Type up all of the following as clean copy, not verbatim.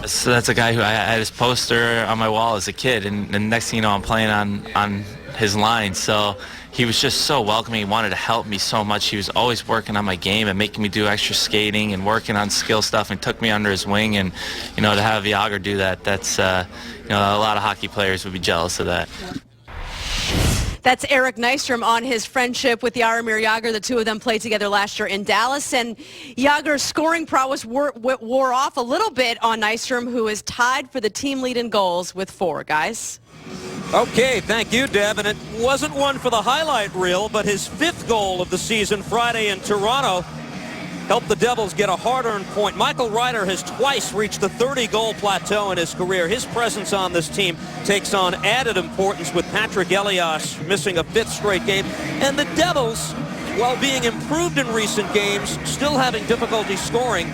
So that's a guy who I had his poster on my wall as a kid, and the next thing you know, I'm playing on his line. So he was just so welcoming. He wanted to help me so much. He was always working on my game and making me do extra skating and working on skill stuff, and took me under his wing. And to have Jágr do that, that's a lot of hockey players would be jealous of that. That's Eric Nystrom on his friendship with Jaromir Jágr. The two of them played together last year in Dallas, and Jágr's scoring prowess wore off a little bit on Nystrom, who is tied for the team lead in goals with 4, guys. Okay, thank you, Deb. And it wasn't one for the highlight reel, but his 5th goal of the season Friday in Toronto helped the Devils get a hard-earned point. Michael Ryder has twice reached the 30-goal plateau in his career. His presence on this team takes on added importance with Patrick Elias missing a 5th straight game. And the Devils, while being improved in recent games, still having difficulty scoring.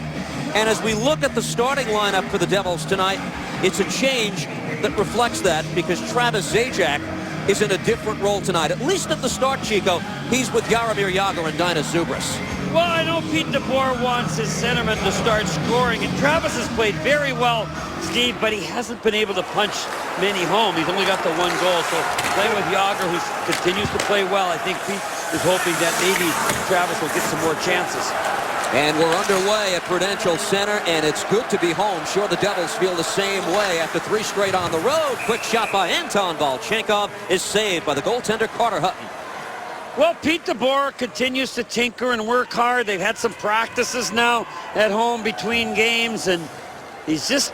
And as we look at the starting lineup for the Devils tonight, it's a change that reflects that, because Travis Zajac is in a different role tonight. At least at the start, Chico, he's with Jaromir Jágr and Dainis Zubras. Well, I know Pete DeBoer wants his centerman to start scoring, and Travis has played very well, Steve, but he hasn't been able to punch many home. He's only got the 1 goal, so playing with Jágr, who continues to play well, I think Pete is hoping that maybe Travis will get some more chances. And we're underway at Prudential Center, and it's good to be home. Sure, the Devils feel the same way after 3 straight on the road. Quick shot by Anton Volchenkov is saved by the goaltender Carter Hutton. Well, Pete DeBoer continues to tinker and work hard. They've had some practices now at home between games, and he's just,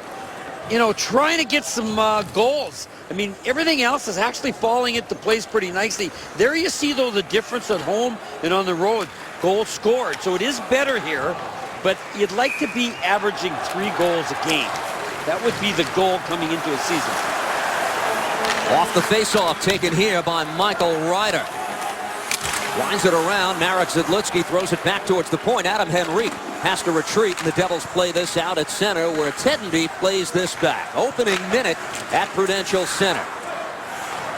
trying to get some goals. I mean, everything else is actually falling into place pretty nicely. There you see, though, the difference at home and on the road. Goals scored, so it is better here, but you'd like to be averaging 3 goals a game. That would be the goal coming into a season. Off the faceoff taken here by Michael Ryder. Winds it around. Marek Zidlitsky throws it back towards the point. Adam Henrique has to retreat, and the Devils play this out at center, where Tedenby plays this back. Opening minute at Prudential Center.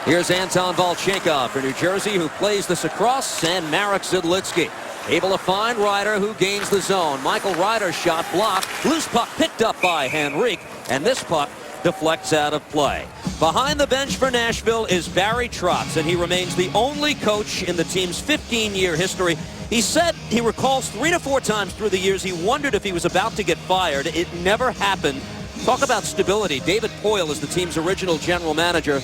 Here's Anton Volchenkov for New Jersey, who plays this across, and Marek Zidlitsky able to find Ryder, who gains the zone. Michael Ryder's shot blocked. Loose puck picked up by Henrique, and this puck deflects out of play. Behind the bench for Nashville is Barry Trotz, and he remains the only coach in the team's 15-year history. He said he recalls 3 to 4 times through the years he wondered if he was about to get fired. It never happened. Talk about stability. David Poile is the team's original general manager,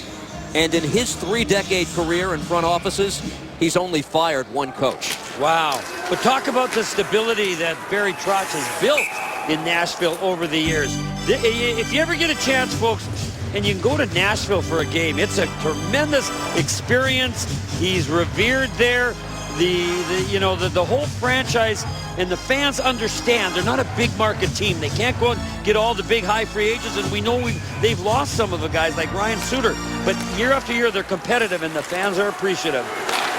and in his 3-decade career in front offices, he's only fired 1 coach. Wow. But talk about the stability that Barry Trotz has built in Nashville over the years. If you ever get a chance, folks, and you can go to Nashville for a game, it's a tremendous experience. He's revered there. The whole franchise and the fans understand they're not a big market team. They can't go and get all the big high free agents, and we know they've lost some of the guys like Ryan Suter. But year after year, they're competitive, and the fans are appreciative.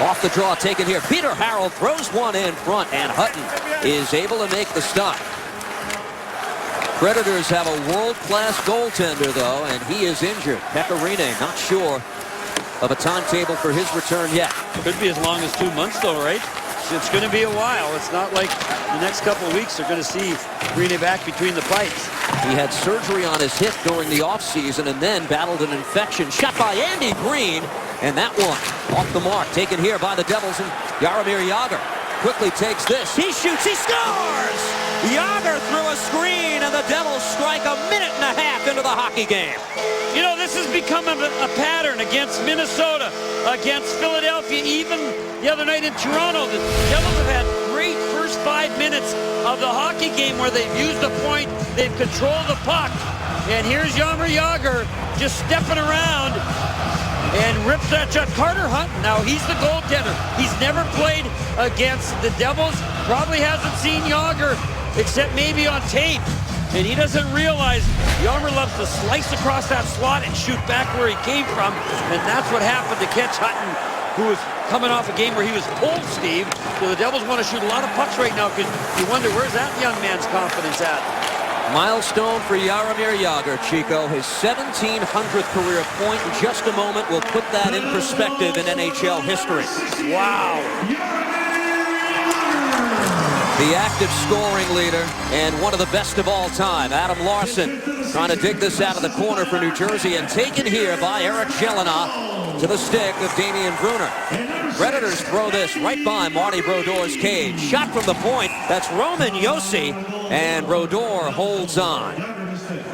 Off the draw taken here. Peter Harrell throws one in front, and Hutton is able to make the stop. Predators have a world-class goaltender, though, and he is injured. Pecorine, not sure of a timetable for his return yet. Could be as long as 2 months, though, right? It's going to be a while. It's not like the next couple of weeks they're going to see Greene back between the pipes. He had surgery on his hip during the offseason and then battled an infection. Shot by Andy Greene, and that one off the mark. Taken here by the Devils, and Jaromir Jágr quickly takes this. He shoots, he scores! Jágr threw a screen, and the Devils strike a minute and a half into the hockey game. This has become a pattern against Minnesota, against Philadelphia, even the other night in Toronto. The Devils have had great first 5 minutes of the hockey game where they've used the point, they've controlled the puck. And here's Jaromir Jágr just stepping around and rips that shot. Carter Hutton, now he's the goaltender. He's never played against the Devils, probably hasn't seen Jágr except maybe on tape. And he doesn't realize Jágr loves to slice across that slot and shoot back where he came from. And that's what happened to Ketch Hutton, who was coming off a game where he was pulled, Steve. So the Devils want to shoot a lot of pucks right now, because you wonder, where's that young man's confidence at? Milestone for Jaromir Jágr, Chico. His 1700th career point. In just a moment, we'll put that in perspective in NHL history. Wow. The active scoring leader and one of the best of all time, Adam Larson, trying to dig this out of the corner for New Jersey and taken here by Eric Jelena to the stick of Damian Brunner. Predators throw this right by Marty Brodor's cage. Shot from the point. That's Roman Josi, and Brodor holds on.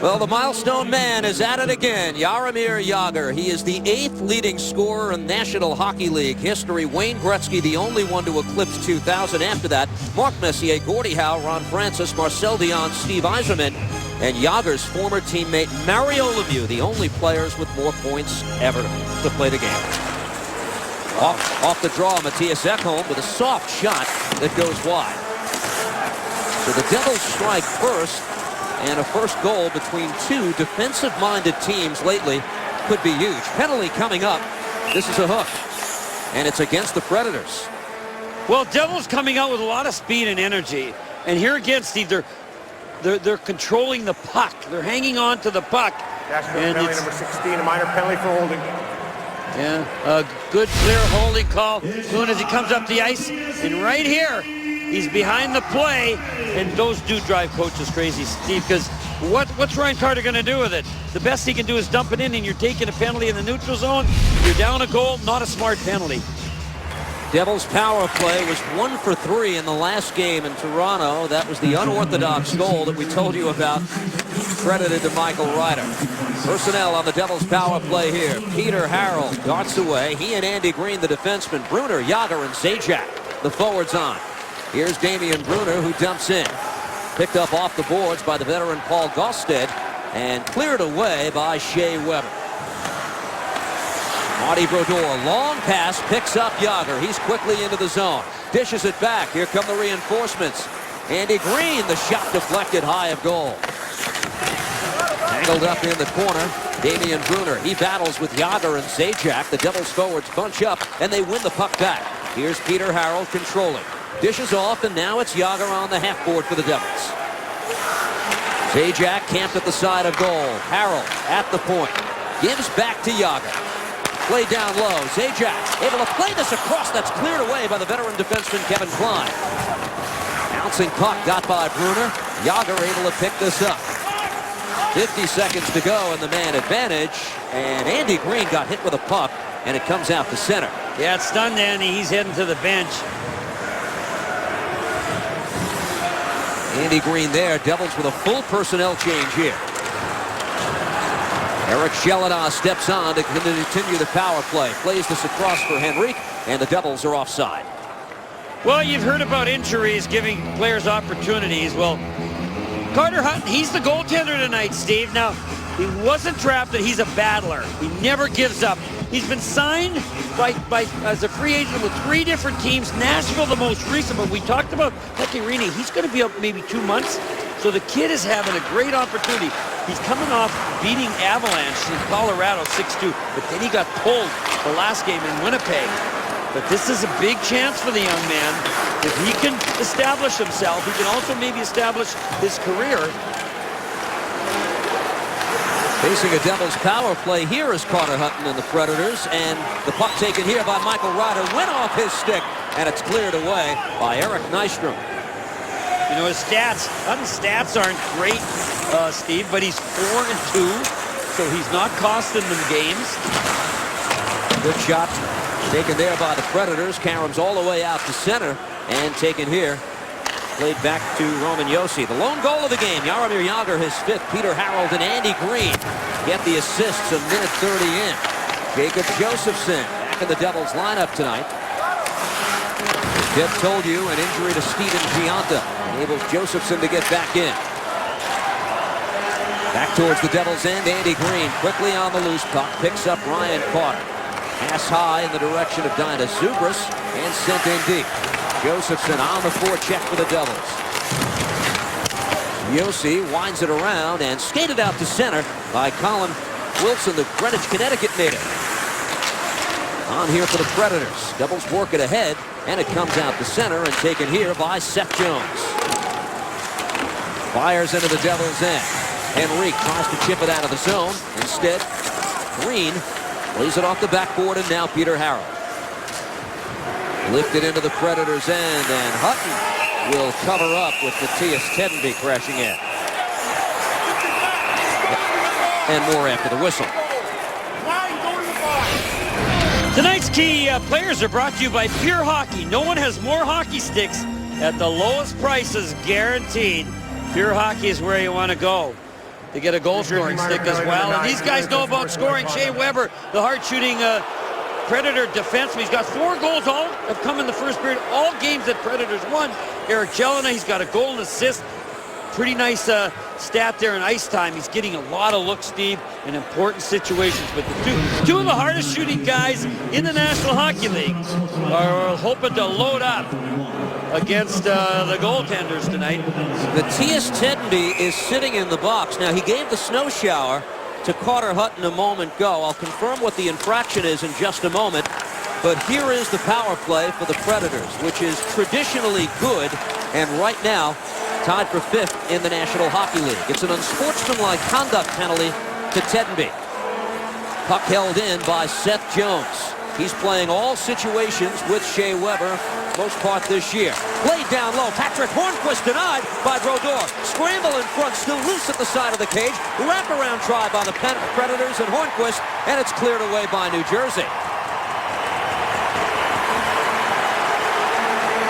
Well, the milestone man is at it again, Jaromir Jagr. He is the 8th leading scorer in National Hockey League history. Wayne Gretzky, the only one to eclipse 2,000. After that, Mark Messier, Gordie Howe, Ron Francis, Marcel Dion, Steve Yzerman, and Jagr's former teammate Mario Lemieux, the only players with more points ever to play the game. Off the draw, Matthias Ekholm with a soft shot that goes wide. So the Devils strike first, and a first goal between two defensive-minded teams lately could be huge. Penalty coming up. This is a hook, and it's against the Predators. Well, Devils coming out with a lot of speed and energy. And here again, Steve, they're controlling the puck. They're hanging on to the puck. And penalty number 16, a minor penalty for holding. Yeah, a good clear holding call. Soon as he comes up the ice, and right here, he's behind the play, and those do drive coaches crazy, Steve, because what's Ryan Carter going to do with it? The best he can do is dump it in, and you're taking a penalty in the neutral zone. You're down a goal, not a smart penalty. Devils power play was 1 for 3 in the last game in Toronto. That was the unorthodox goal that we told you about, credited to Michael Ryder. Personnel on the Devils power play here. Peter Harrell darts away. He and Andy Green, the defenseman. Brunner, Jagr, and Zajac, the forwards on. Here's Damian Brunner, who dumps in. Picked up off the boards by the veteran Paul Gausted and cleared away by Shea Weber. Marty Brodor, long pass, picks up Jagr. He's quickly into the zone. Dishes it back. Here come the reinforcements. Andy Green, the shot deflected high of goal. Tangled up in the corner, Damian Brunner. He battles with Jagr and Zajac. The Devils forwards bunch up, and they win the puck back. Here's Peter Harrell controlling. Dishes off, and now it's Jagr on the half-board for the Devils. Zajac camped at the side of goal. Harrell at the point. Gives back to Jagr. Play down low. Zajac able to play this across. That's cleared away by the veteran defenseman Kevin Klein. Bouncing puck got by Brunner. Jagr able to pick this up. 50 seconds to go in the man advantage. And Andy Green got hit with a puck, and it comes out to center. Yeah, it's done, Andy. He's heading to the bench. Andy Green there. Devils with a full personnel change here. Eric Jelena steps on to continue the power play. Plays this across for Henrique, and the Devils are offside. Well, you've heard about injuries giving players opportunities. Well, Carter Hutton, he's the goaltender tonight, Steve. Now, he wasn't drafted. He's a battler. He never gives up. He's been signed as a free agent with 3 different teams. Nashville, the most recent, but we talked about Pekka Rinne. He's going to be up maybe 2 months. So the kid is having a great opportunity. He's coming off beating Avalanche in Colorado 6-2, but then he got pulled the last game in Winnipeg. But this is a big chance for the young man. If he can establish himself, he can also maybe establish his career. Facing a Devils power play here is Carter Hutton and the Predators, and the puck taken here by Michael Ryder went off his stick, and it's cleared away by Eric Nystrom. You know, his stats, Hutton's stats aren't great, Steve, but he's 4-2, so he's not costing them games. Good shot taken there by the Predators. Karam's all the way out to center, and taken here. Played back to Roman Josi. The lone goal of the game, Jaromir Jagr, his 5th. Peter Harrell and Andy Green get the assists a minute 30 in. Jacob Josephson back in the Devils lineup tonight. Deb told you an injury to Steven Gionta enables Josephson to get back in. Back towards the Devils' end, Andy Green quickly on the loose puck, picks up Ryan Carter. Pass high in the direction of Dinah Zubris and sent in deep. Josephson on the forecheck for the Devils. Josi winds it around and skated out to center by Colin Wilson, the Greenwich, Connecticut native. On here for the Predators. Devils work it ahead, and it comes out to center and taken here by Seth Jones. Fires into the Devils' end. Henrique tries to chip it out of the zone. Instead, Green lays it off the backboard, and now Peter Harrell. Lifted into the Predators' end, and Hutton will cover up with Matthias Tedenby crashing in. And more after the whistle. Tonight's key players are brought to you by Pure Hockey. No one has more hockey sticks at the lowest prices, guaranteed. Pure Hockey is where you want to go to get a goal-scoring stick as well. And these guys know about scoring. Shea Weber, the hard-shooting Predator defenseman. He's got 4 goals. All have come in the first period. All games that Predators won. Erik Jelena, he's got a goal and assist. Pretty nice stat there in ice time. He's getting a lot of looks, Steve, in important situations. But the two of the hardest shooting guys in the National Hockey League are hoping to load up against the goaltenders tonight. Matthias Tedenby is sitting in the box. Now, he gave the snow shower to Carter Hutton a moment ago. I'll confirm what the infraction is in just a moment. But here is the power play for the Predators, which is traditionally good, and right now tied for 5th in the National Hockey League. It's an unsportsmanlike conduct penalty to Tedenby. Puck held in by Seth Jones. He's playing all situations with Shea Weber, most part this year. Laid down low. Patrick Hornquist denied by Brodeur. Scramble in front, still loose at the side of the cage. Wraparound try by the Predators and Hornquist, and it's cleared away by New Jersey.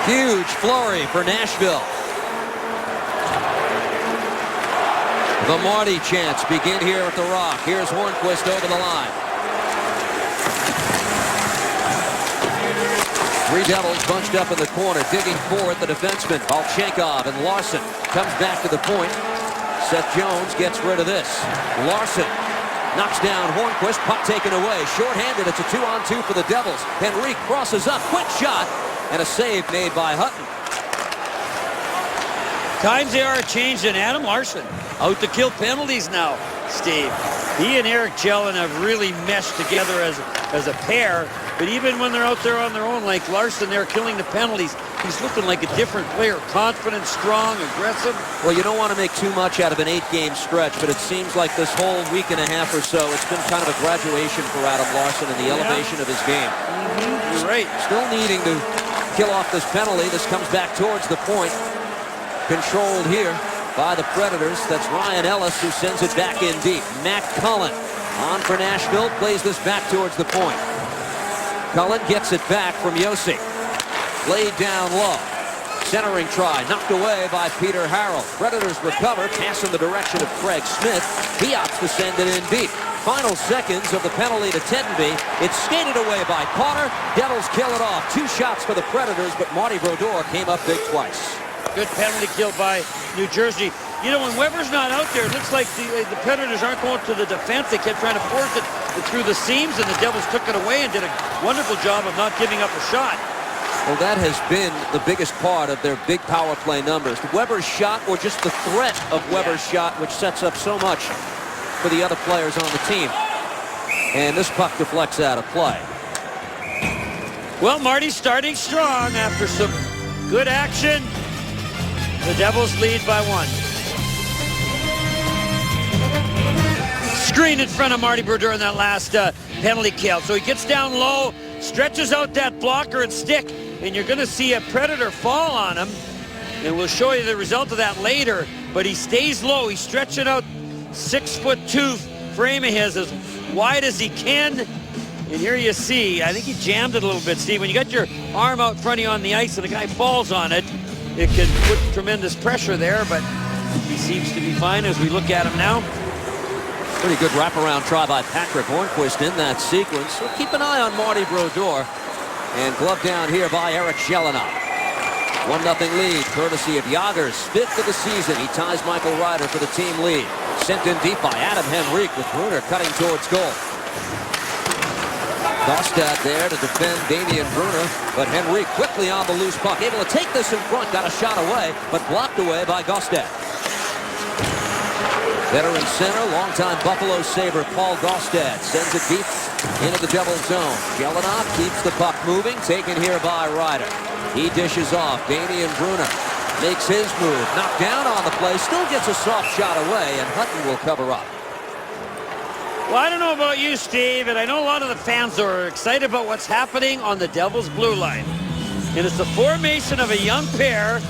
Huge flurry for Nashville. The Marty chants begin here at the Rock. Here's Hornquist over the line. 3 Devils bunched up in the corner, digging forward the defenseman. Balchenkov and Larson comes back to the point. Seth Jones gets rid of this. Larson knocks down Hornquist. Puck taken away. Short-handed. It's a 2-on-2 for the Devils. Henrique crosses up. Quick shot. And a save made by Hutton. Times they are changed, and Adam Larson out to kill penalties now, Steve. He and Erik Jelena have really meshed together as a pair. But even when they're out there on their own, like Larson, they're killing the penalties. He's looking like a different player. Confident, strong, aggressive. Well, you don't want to make too much out of an 8-game stretch, but it seems like this whole week and a half or so, it's been kind of a graduation for Adam Larson in the elevation of his game. You're right. Still needing to kill off this penalty. This comes back towards the point. Controlled here by the Predators. That's Ryan Ellis who sends it back in deep. Matt Cullen on for Nashville. Plays this back towards the point. Cullen gets it back from Josi. Laid down low. Centering try. Knocked away by Peter Harrell. Predators recover. Pass in the direction of Craig Smith. He opts to send it in deep. Final seconds of the penalty to Tedenby. It's skated away by Carter. Devils kill it off. 2 shots for the Predators, but Marty Brodeur came up big twice. Good penalty kill by New Jersey. You know, when Weber's not out there, it looks like the Predators aren't going to the defense. They kept trying to force it through the seams, and the Devils took it away and did a wonderful job of not giving up a shot. Well, that has been the biggest part of their big power play numbers. Weber's shot, or just the threat of Weber's shot, which sets up so much for the other players on the team. And this puck deflects out of play. Well, Marty's starting strong after some good action. The Devils lead by 1. Screen in front of Marty Brodeur in that last penalty kill. So he gets down low, stretches out that blocker and stick, and you're going to see a Predator fall on him. And we'll show you the result of that later. But he stays low. He's stretching out 6'2" frame of his as wide as he can. And here you see, I think he jammed it a little bit, Steve. When you got your arm out front of you on the ice and the guy falls on it, it can put tremendous pressure there, but he seems to be fine as we look at him now. Pretty good wraparound try by Patrick Hornquist in that sequence. So keep an eye on Marty Brodeur. And glove down here by Erik Jelena. 1-0 lead, courtesy of Jagers. 5th of the season. He ties Michael Ryder for the team lead. Sent in deep by Adam Henrique with Brunner cutting towards goal. Gaustad there to defend Damian Brunner, but Henrique quickly on the loose puck. Able to take this in front, got a shot away, but blocked away by Gaustad. Veteran center, longtime Buffalo Sabre Paul Gaustad sends it deep into the Devils zone. Jelena keeps the puck moving, taken here by Ryder. He dishes off. Damian Brunner makes his move. Knocked down on the play, still gets a soft shot away, and Hutton will cover up. Well, I don't know about you, Steve, and I know a lot of the fans are excited about what's happening on the Devils blue line. And it's the formation of a young pair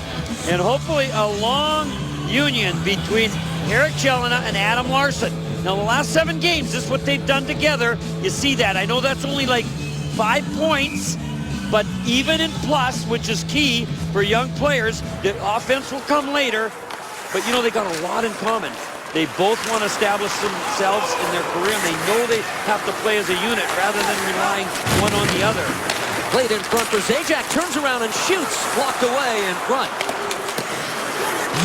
and hopefully a long union between Erik Jelena and Adam Larsson. Now, the last 7 games, this is what they've done together. You see that. I know that's only like 5 points, but even in plus, which is key for young players, the offense will come later. But, you know, they got a lot in common. They both want to establish themselves in their career, and they know they have to play as a unit rather than relying one on the other. Played in front for Zajac, turns around and shoots, blocked away in front.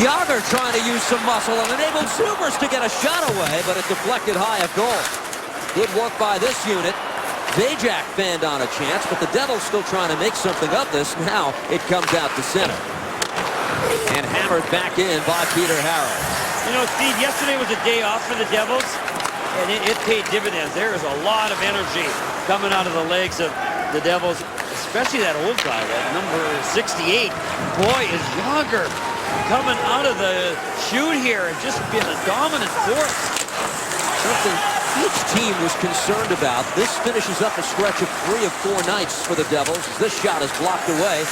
Jagr trying to use some muscle and enabled Subers to get a shot away, but it deflected high of goal. Good work by this unit. Zajac fanned on a chance, but the Devils still trying to make something of this. Now it comes out to center. And hammered back in by Peter Harrell. You know, Steve, yesterday was a day off for the Devils, and it paid dividends. There is a lot of energy coming out of the legs of the Devils, especially that old guy, that number 68. Boy, is Jagr coming out of the chute here and just being a dominant force. Something each team was concerned about. This finishes up a stretch of 3 of 4 nights for the Devils. This shot is blocked away.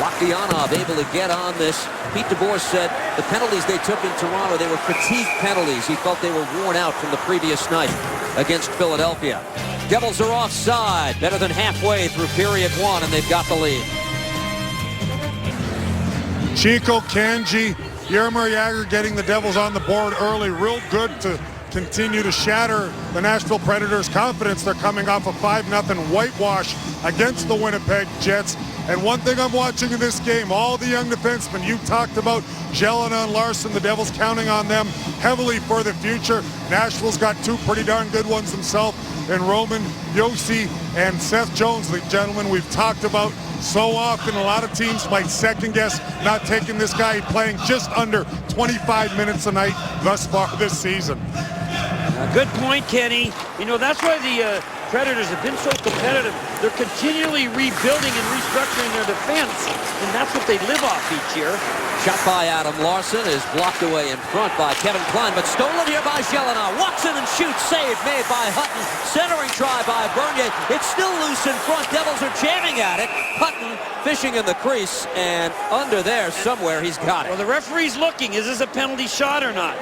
Lokdianov able to get on this. Pete DeBoer said the penalties they took in Toronto, they were fatigue penalties. He felt they were worn out from the previous night against Philadelphia. Devils are offside, better than halfway through period 1, and they've got the lead. Chico, Kanji, Jaromir Jagr getting the Devils on the board early. Real good to continue to shatter the Nashville Predators' confidence. They're coming off a 5-0 whitewash against the Winnipeg Jets. And one thing I'm watching in this game, all the young defensemen, you talked about Jelena and Larsson, the Devils counting on them heavily for the future. Nashville's got 2 pretty darn good ones themselves, and Roman Josi and Seth Jones, the gentleman we've talked about so often. A lot of teams might second guess not taking this guy, playing just under 25 minutes a night thus far this season. Good point, Kenny. You know, that's why the Predators have been so competitive. They're continually rebuilding and restructuring their defense, and that's what they live off each year. Shot by Adam Larsson is blocked away in front by Kevin Klein, but stolen here by Jelena. Walks in and shoots. Save made by Hutton. Centering try by Bernier. It's still loose in front. Devils are jamming at it. Hutton fishing in the crease, and under there somewhere he's got it. Well, the referee's looking. Is this a penalty shot or not?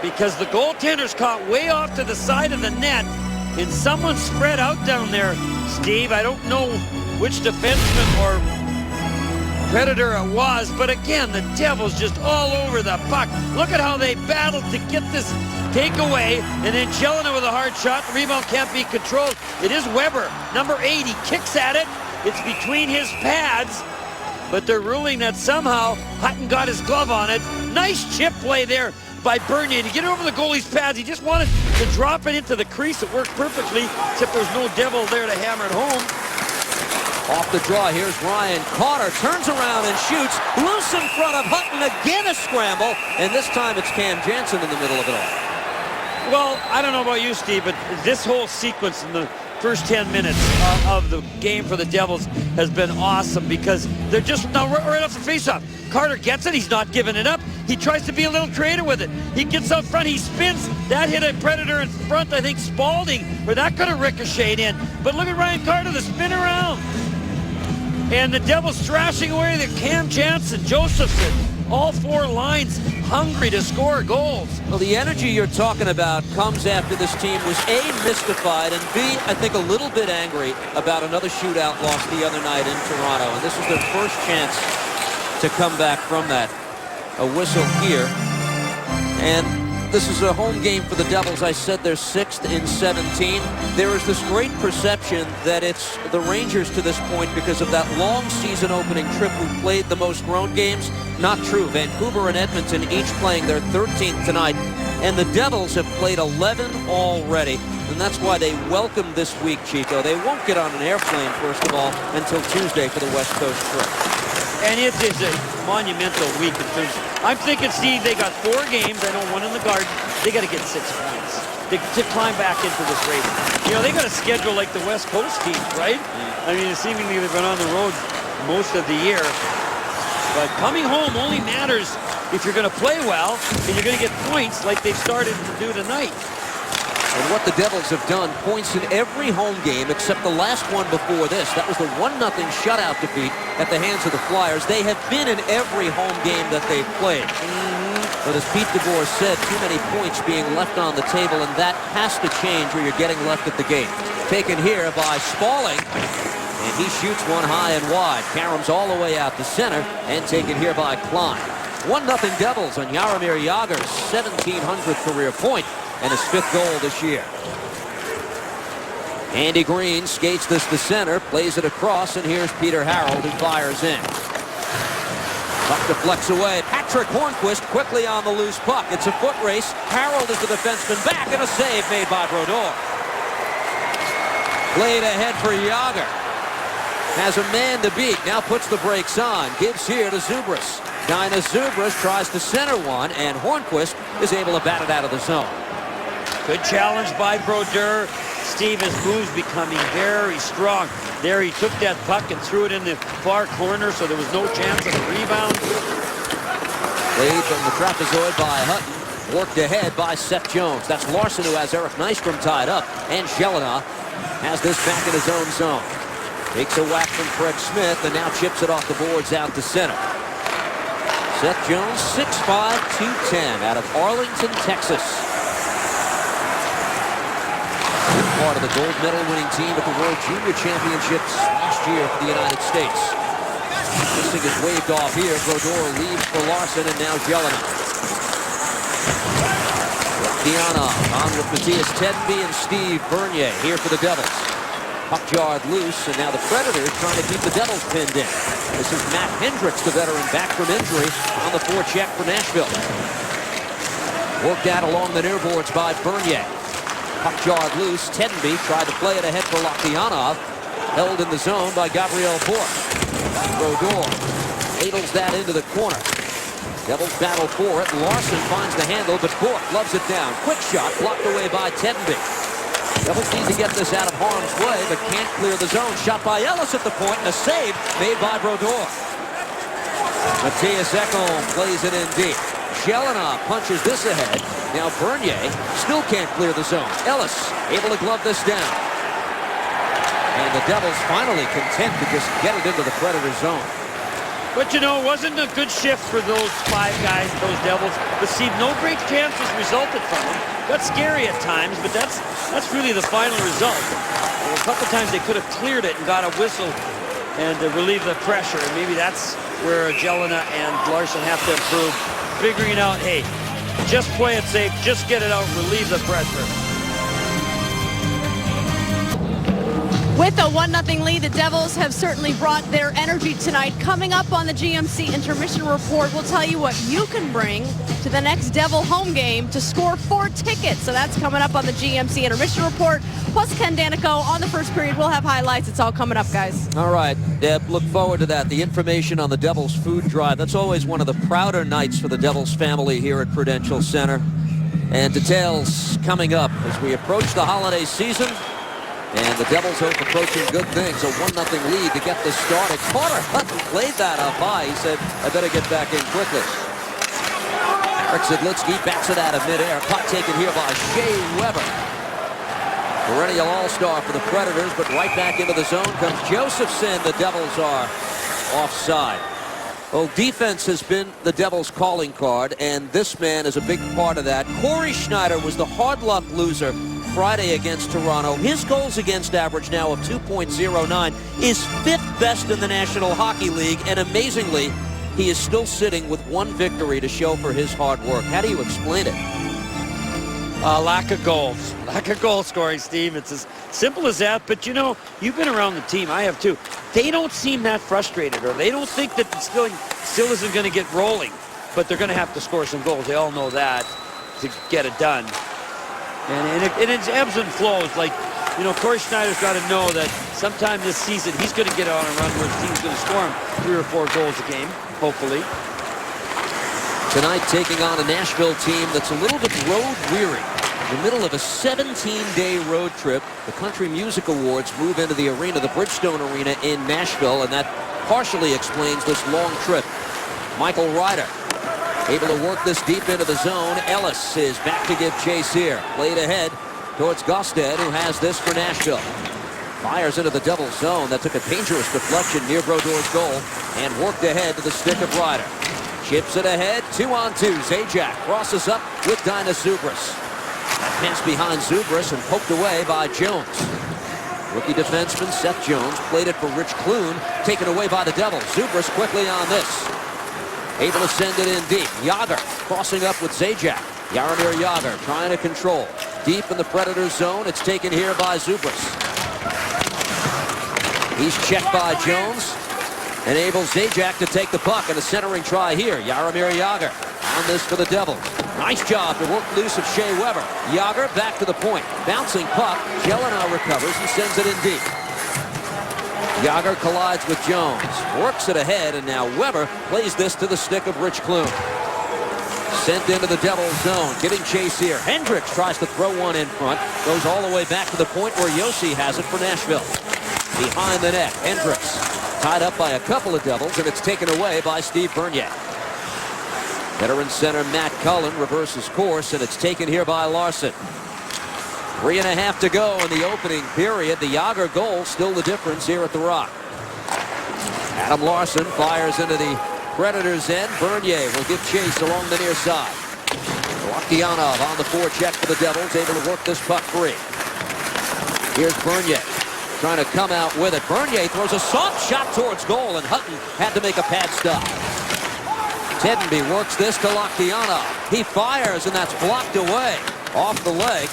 Because the goaltender's caught way off to the side of the net, and someone spread out down there, Steve. I don't know which defenseman or Predator it was, but again, the Devils just all over the puck. Look at how they battled to get this takeaway, and then Jelena with a hard shot. The rebound can't be controlled. It is Weber, number 8. He kicks at it. It's between his pads, but they're ruling that somehow Hutton got his glove on it. Nice chip play there by Bernier to get it over the goalie's pads. He just wanted to drop it into the crease. It worked perfectly, except there's no Devil there to hammer it home. Off the draw, here's Ryan Carter. Turns around and shoots. Loose in front of Hutton. Again a scramble. And this time it's Cam Janssen in the middle of it all. Well, I don't know about you, Steve, but this whole sequence in the first 10 minutes of the game for the Devils has been awesome, because they're just now right off the faceoff. Carter gets it. He's not giving it up. He tries to be a little creative with it. He gets out front. He spins. That hit a Predator in front, I think, Spalding, where that could have ricocheted in. But look at Ryan Carter, the spin around. And the Devils thrashing away the Cam Janssen, Josephson, all 4 lines hungry to score goals. Well, the energy you're talking about comes after this team was A, mystified, and B, I think a little bit angry about another shootout loss the other night in Toronto. And this is their first chance to come back from that. A whistle here. And this is a home game for the Devils. I said they're 6th in 17. There is this great perception that it's the Rangers to this point because of that long season opening trip who played the most road games. Not true. Vancouver and Edmonton each playing their 13th tonight. And the Devils have played 11 already. And that's why they welcome this week, Chico. They won't get on an airplane, first of all, until Tuesday for the West Coast trip. And it is a monumental week in terms of, I'm thinking, Steve, they got 4 games. I know 1 in the Garden. They got to get 6 points to climb back into this race. You know, they got a schedule like the West Coast teams, right? I mean, seemingly they've been on the road most of the year. But coming home only matters if you're going to play well and you're going to get points like they've started to do tonight. And what the Devils have done, points in every home game except the last one before this. That was the 1-0 shutout defeat at the hands of the Flyers. They have been in every home game that they've played. But as Pete DeBoer said, too many points being left on the table, and that has to change or you're getting left at the gate. Taken here by Spaulding, and he shoots one high and wide. Karams all the way out to center, and taken here by Klein. 1-0 Devils on Jaromir Jagr's 1,700th career point and his 5th goal this year. Andy Green skates this to center, plays it across, and here's Peter Harold who fires in. Puck deflects away. Patrick Hornquist quickly on the loose puck. It's a foot race. Harold is the defenseman back, and a save made by Brodeur. Played ahead for Jagr. Has a man to beat. Now puts the brakes on. Gives here to Zubras. Dyna Zubras tries to center one, and Hornquist is able to bat it out of the zone. Good challenge by Brodeur. Steve, his move's becoming very strong. There he took that puck and threw it in the far corner, so there was no chance of a rebound. Played from the trapezoid by Hutton. Worked ahead by Seth Jones. That's Larson who has Eric Nystrom tied up. And Jelena has this back in his own zone. Takes a whack from Craig Smith and now chips it off the boards out to center. Seth Jones, 6'5", 210 out of Arlington, Texas. Part of the gold medal winning team at the World Junior Championships last year for the United States. This thing is waved off here. Brodeur leaves for Larson, and now Jelena. Diana on with Matthias Tedenby and Steve Bernier here for the Devils. Puck jarred loose, and now the Predators trying to keep the Devils pinned in. This is Matt Hendricks, the veteran, back from injury on the forecheck for Nashville. Worked out along the near boards by Bernier. Puck jarred loose. Tedenby tried to play it ahead for Lakyanov. Held in the zone by Gabriel Bourque. Brodeur ladles that into the corner. Devils battle for it. Larson finds the handle, but Bourque loves it down. Quick shot blocked away by Tedenby. Devils need to get this out of harm's way, but can't clear the zone. Shot by Ellis at the point, and a save made by Brodeur. Matthias Ekholm plays it in deep. Jelena punches this ahead. Now Bernier still can't clear the zone. Ellis able to glove this down. And the Devils finally content to just get it into the Predator zone. But, you know, it wasn't a good shift for those 5 guys, those Devils. But, see, no great chances resulted from them. Got scary at times, but that's really the final result. Well, a couple times they could have cleared it and got a whistle and relieve the pressure. And maybe that's where Jelena and Larson have to improve. Figuring out, hey, just play it safe, just get it out, relieve the pressure. With a 1-0 lead, the Devils have certainly brought their energy tonight. Coming up on the GMC Intermission Report, we'll tell you what you can bring to the next Devil home game to score 4 tickets. So that's coming up on the GMC Intermission Report. Plus Ken Danico on the first period. We'll have highlights. It's all coming up, guys. All right, Deb, look forward to that. The information on the Devils food drive. That's always one of the prouder nights for the Devils family here at Prudential Center. And details coming up as we approach the holiday season. And the Devils are approaching good things. A 1-0 lead to get this started. Carter Hutton played that up high. He said, I better get back in quickly. Eric Zidlitsky backs it out of midair. Puck taken here by Shea Weber. Perennial all-star for the Predators, but right back into the zone comes Josephson. The Devils are offside. Well, defense has been the Devils' calling card, and this man is a big part of that. Corey Schneider was the hard luck loser Friday against Toronto. His goals against average now of 2.09 is 5th best in the National Hockey League, and amazingly, he is still sitting with 1 victory to show for his hard work. How do you explain it? Lack of goals. Lack of goal scoring, Steve. It's as simple as that. But, you know, you've been around the team. I have, too. They don't seem that frustrated, or they don't think that it still isn't going to get rolling. But they're going to have to score some goals. They all know that to get it done. And it ebbs and flows. Like, you know, Corey Schneider's got to know that sometime this season he's going to get on a run where the team's going to score him 3 or 4 goals a game, hopefully. Tonight taking on a Nashville team that's a little bit road weary. In the middle of a 17-day road trip, the Country Music Awards move into the arena, the Bridgestone Arena in Nashville, and that partially explains this long trip. Michael Ryder able to work this deep into the zone. Ellis is back to give chase here. Played ahead towards Gosted, who has this for Nashville. Fires into the double zone. That took a dangerous deflection near Brodor's goal and worked ahead to the stick of Ryder. Chips it ahead, 2-on-2. Zajac crosses up with Dinah Zubris. Pass behind Zubris and poked away by Jones. Rookie defenseman Seth Jones played it for Rich Clune, taken away by the Devils. Zubris quickly on this. Able to send it in deep. Jagr crossing up with Zajac. Jaromir Jagr trying to control. Deep in the Predators zone. It's taken here by Zubris. He's checked by Jones. Enables Zajac to take the puck and a centering try here. Jaromir Jagr on this for the Devils. Nice job to work loose of Shea Weber. Jagr back to the point. Bouncing puck. Jelena recovers and sends it in deep. Jagr collides with Jones. Works it ahead, and now Weber plays this to the stick of Rich Clune. Sent into the Devils zone. Getting chase here. Hendricks tries to throw one in front. Goes all the way back to the point where Josi has it for Nashville. Behind the net. Hendricks tied up by a couple of Devils, and it's taken away by Steve Bernier. Veteran center Matt Cullen reverses course, and it's taken here by Larson. 3.5 to go in the opening period. The Jagr goal still the difference here at the Rock. Adam Larson fires into the Predators' end. Bernier will give chase along the near side. Loktionov on the forecheck for the Devils, able to work this puck free. Here's Bernier trying to come out with it. Bernier throws a soft shot towards goal, and Hutton had to make a pad stop. Tedenby works this to Loktionov. He fires, and that's blocked away off the leg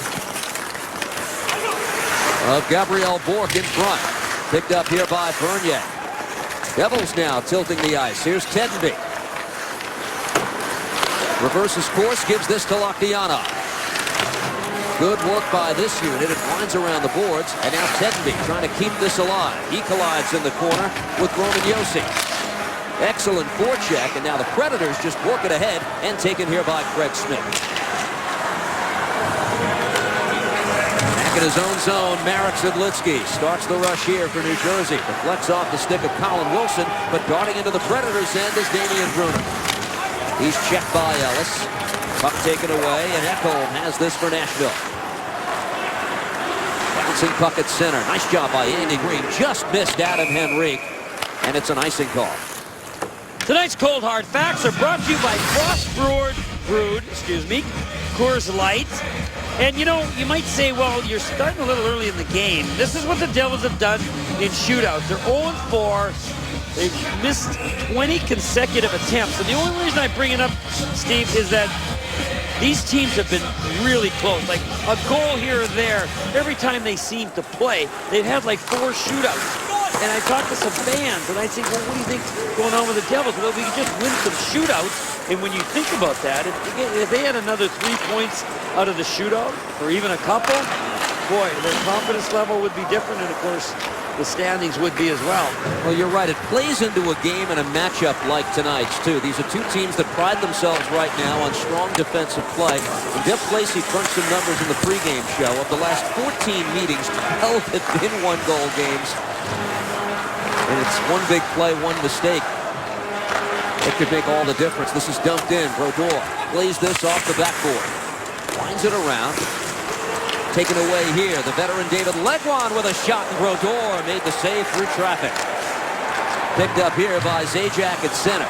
of Gabriel Bourque in front. Picked up here by Bernier. Devils now tilting the ice. Here's Tedenby. Reverses course, gives this to Loktionov. Good work by this unit. It winds around the boards, and now Tedenby trying to keep this alive. He collides in the corner with Roman Josi. Excellent forecheck, and now the Predators just work it ahead and taken here by Craig Smith. Back in his own zone, Marek Zidlitsky starts the rush here for New Jersey. Deflects off the stick of Colin Wilson, but darting into the Predators' end is Damian Brunner. He's checked by Ellis. Puck taken away, and Ekholm has this for Nashville. Bouncing puck at center. Nice job by Andy Green. Just missed Adam Henrique, and it's an icing call. Tonight's Cold Hard Facts are brought to you by Brewed Coors Light. And you know, you might say, well, you're starting a little early in the game. This is what the Devils have done in shootouts. They're 0-4. They've missed 20 consecutive attempts. And the only reason I bring it up, Steve, is that these teams have been really close. Like a goal here or there. Every time they seem to play, they've had like 4 shootouts. And I talked to some fans, and I'd say, well, what do you think's going on with the Devils? Well, we could just win some shootouts. And when you think about that, if they had another 3 points out of the shootout, or even a couple, boy, their confidence level would be different, and of course, the standings would be as well. Well, you're right. It plays into a game and a matchup like tonight's, too. These are two teams that pride themselves right now on strong defensive play. And Jeff Lacey crunched some numbers in the pregame show. Of the last 14 meetings, 12 have been one-goal games. And it's one big play, one mistake. It could make all the difference. This is dumped in. Brodor plays this off the backboard. Winds it around. Taken away here. The veteran David Legwand with a shot, and Brodor made the save through traffic. Picked up here by Zajac at center.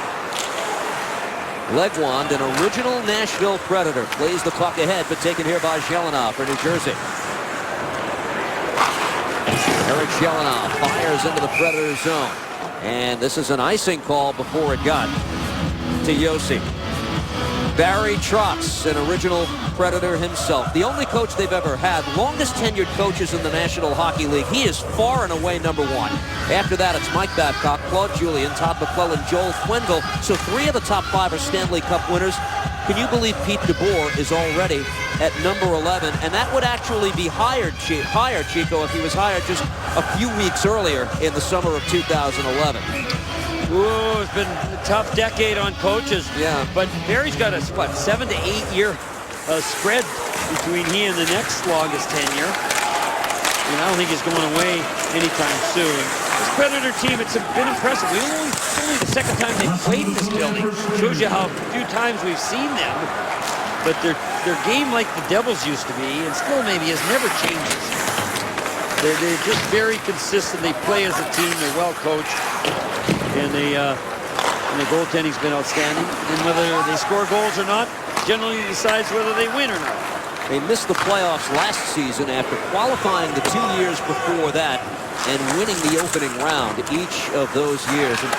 Legwand, an original Nashville Predator, plays the puck ahead, but taken here by Jelena for New Jersey. Eric Jelena fires into the Predator zone. And this is an icing call before it got to Josi. Barry Trotz, an original Predator himself. The only coach they've ever had. Longest tenured coaches in the National Hockey League. He is far and away #1. After that, it's Mike Babcock, Claude Julien, Todd McClellan, Joel Quenneville. So 3 of the top 5 are Stanley Cup winners. Can you believe Pete DeBoer is already at number 11? And that would actually be higher, Chico, if he was hired just a few weeks earlier in the summer of 2011. Ooh, it's been a tough decade on coaches. Yeah. But Barry's got a, 7 to 8 year spread between he and the next longest tenure. And I don't think he's going away anytime soon. This Predator team, it's been impressive. It's only the second time they've played in this building. Shows you how few times we've seen them. but their game, like the Devils used to be, and still maybe is, never changes. They're just very consistent. They play as a team. They're well coached, and the goaltending's been outstanding. And whether they score goals or not, generally decides whether they win or not. They missed the playoffs last season after qualifying the 2 years before that and winning the opening round each of those years. And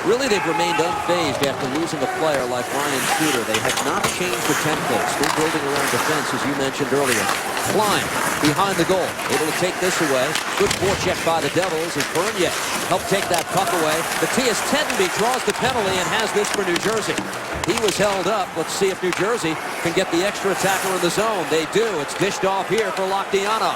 really, they've remained unfazed after losing a player like Ryan Suter. They have not changed the template. Still building around defense, as you mentioned earlier. Klein behind the goal, able to take this away. Good forecheck by the Devils as Bernier helped take that puck away. Matthias Tedenby draws the penalty and has this for New Jersey. He was held up. Let's see if New Jersey can get the extra attacker in the zone. They do. It's dished off here for Lokdianov.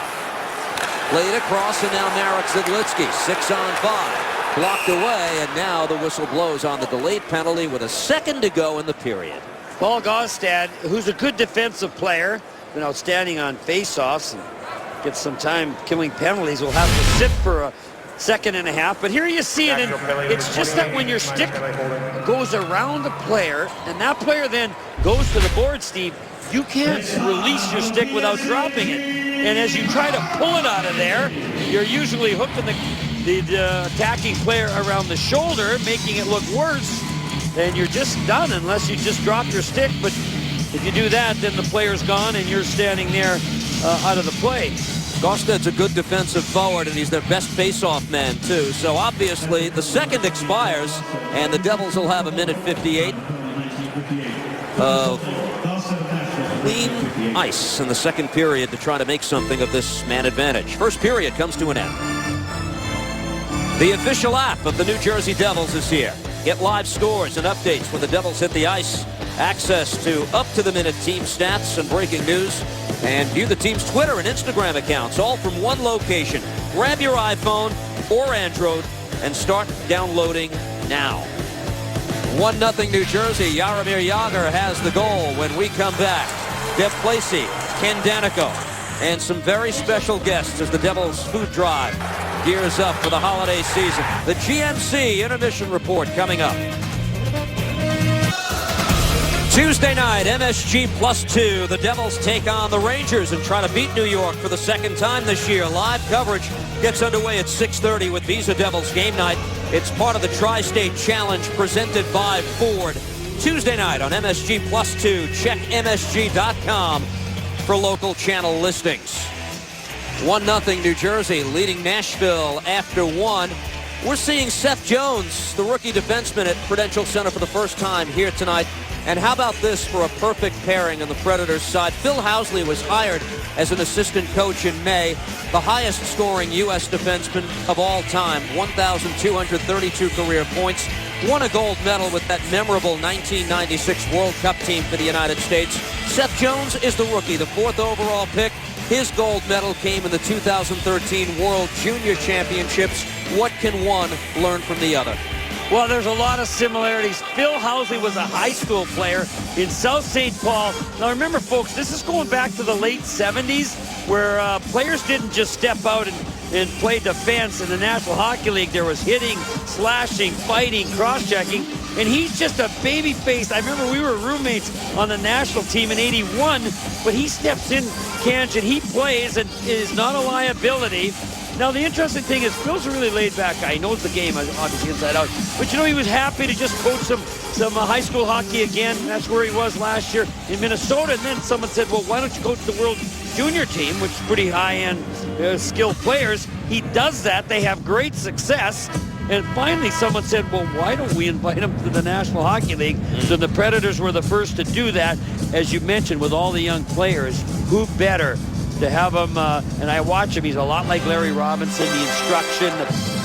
Played across, and now Marek Zidlitsky, 6 on 5. Blocked away, and now the whistle blows on the delayed penalty with a second to go in the period. Paul Gaustad, who's a good defensive player, been outstanding on faceoffs and gets some time killing penalties, will have to sit for a second and a half. But here you see it, and it's just that when your stick goes around the player, and that player then goes to the board, Steve, you can't release your stick without dropping it. And as you try to pull it out of there, you're usually hooking the attacking player around the shoulder, making it look worse. And you're just done unless you just drop your stick. But if you do that, then the player's gone and you're standing there out of the play. Gaustad's a good defensive forward, and he's their best face-off man, too. So obviously, the second expires, and the Devils will have a minute 58 of clean ice in the second period to try to make something of this man advantage. First period comes to an end. The official app of the New Jersey Devils is here. Get live scores and updates when the Devils hit the ice. Access to up-to-the-minute team stats and breaking news. And view the team's Twitter and Instagram accounts, all from one location. Grab your iPhone or Android and start downloading now. 1-0 New Jersey. Jaromir Jagr has the goal. When we come back, Deb Placey, Ken Danico, and some very special guests as the Devils food drive gears up for the holiday season. The GMC Intermission Report coming up. Tuesday night, MSG +2. The Devils take on the Rangers and try to beat New York for the second time this year. Live coverage gets underway at 6:30 with Visa Devils Game Night. It's part of the Tri-State Challenge presented by Ford. Tuesday night on MSG +2. Check MSG.com for local channel listings. 1-0 New Jersey leading Nashville after 1. We're seeing Seth Jones, the rookie defenseman at Prudential Center for the first time here tonight. And how about this for a perfect pairing on the Predators side? Phil Housley was hired as an assistant coach in May, the highest scoring U.S. defenseman of all time, 1,232 career points, won a gold medal with that memorable 1996 World Cup team for the United States. Seth Jones is the rookie, the 4th overall pick. His gold medal came in the 2013 World Junior Championships. What can one learn from the other? Well, there's a lot of similarities. Phil Housley was a high school player in South St. Paul. Now remember, folks, this is going back to the late 70s where players didn't just step out and play defense. In the National Hockey League, there was hitting, slashing, fighting, cross-checking, and he's just a baby face. I remember we were roommates on the national team in '81, but he steps in, Kanch, and he plays and is not a liability. Now, the interesting thing is Phil's a really laid-back guy. He knows the game, obviously, inside out. But, you know, he was happy to just coach some high school hockey again. That's where he was last year in Minnesota. And then someone said, well, why don't you coach the World Junior team, which is pretty high-end skilled players. He does that. They have great success. And finally, someone said, well, why don't we invite him to the National Hockey League? So the Predators were the first to do that. As you mentioned, with all the young players, who better to have him, and I watch him, he's a lot like Larry Robinson, the instruction,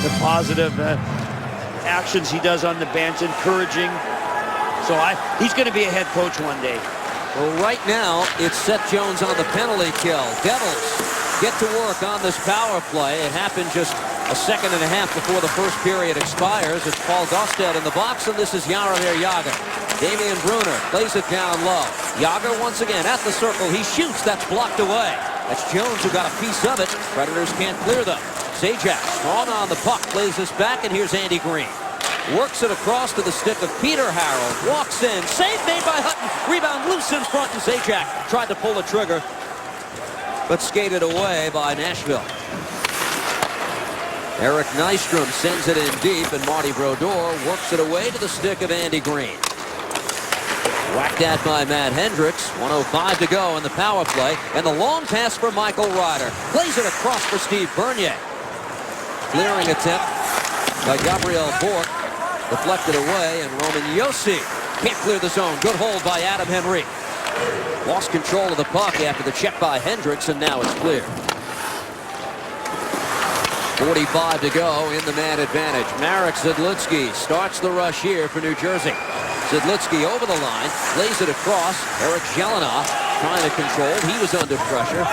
the positive actions he does on the bench, encouraging. So he's going to be a head coach one day. Well, right now, it's Seth Jones on the penalty kill. Devils get to work on this power play. It happened just a second and a half before the first period expires. It's Paul Gaustad in the box, and this is Jaromir Jagr. Damian Brunner plays it down low. Jagr once again at the circle. He shoots. That's blocked away. That's Jones who got a piece of it. Predators can't clear them. Zajac strong on the puck. Plays this back, and here's Andy Green. Works it across to the stick of Peter Harold. Walks in. Save made by Hutton. Rebound loose in front, and Zajac tried to pull the trigger, but skated away by Nashville. Eric Nystrom sends it in deep, and Marty Brodeur works it away to the stick of Andy Green. Whacked at by Matt Hendricks. 1:05 to go in the power play, and the long pass for Michael Ryder. Plays it across for Steve Bernier. Clearing attempt by Gabriel Bourque. Deflected away, and Roman Josi can't clear the zone. Good hold by Adam Henrique. Lost control of the puck after the check by Hendricks, and now it's clear. 45 to go in the man advantage. Marek Zidlitsky starts the rush here for New Jersey. Zidlitsky over the line, lays it across. Eric Jelena trying to control. He was under pressure.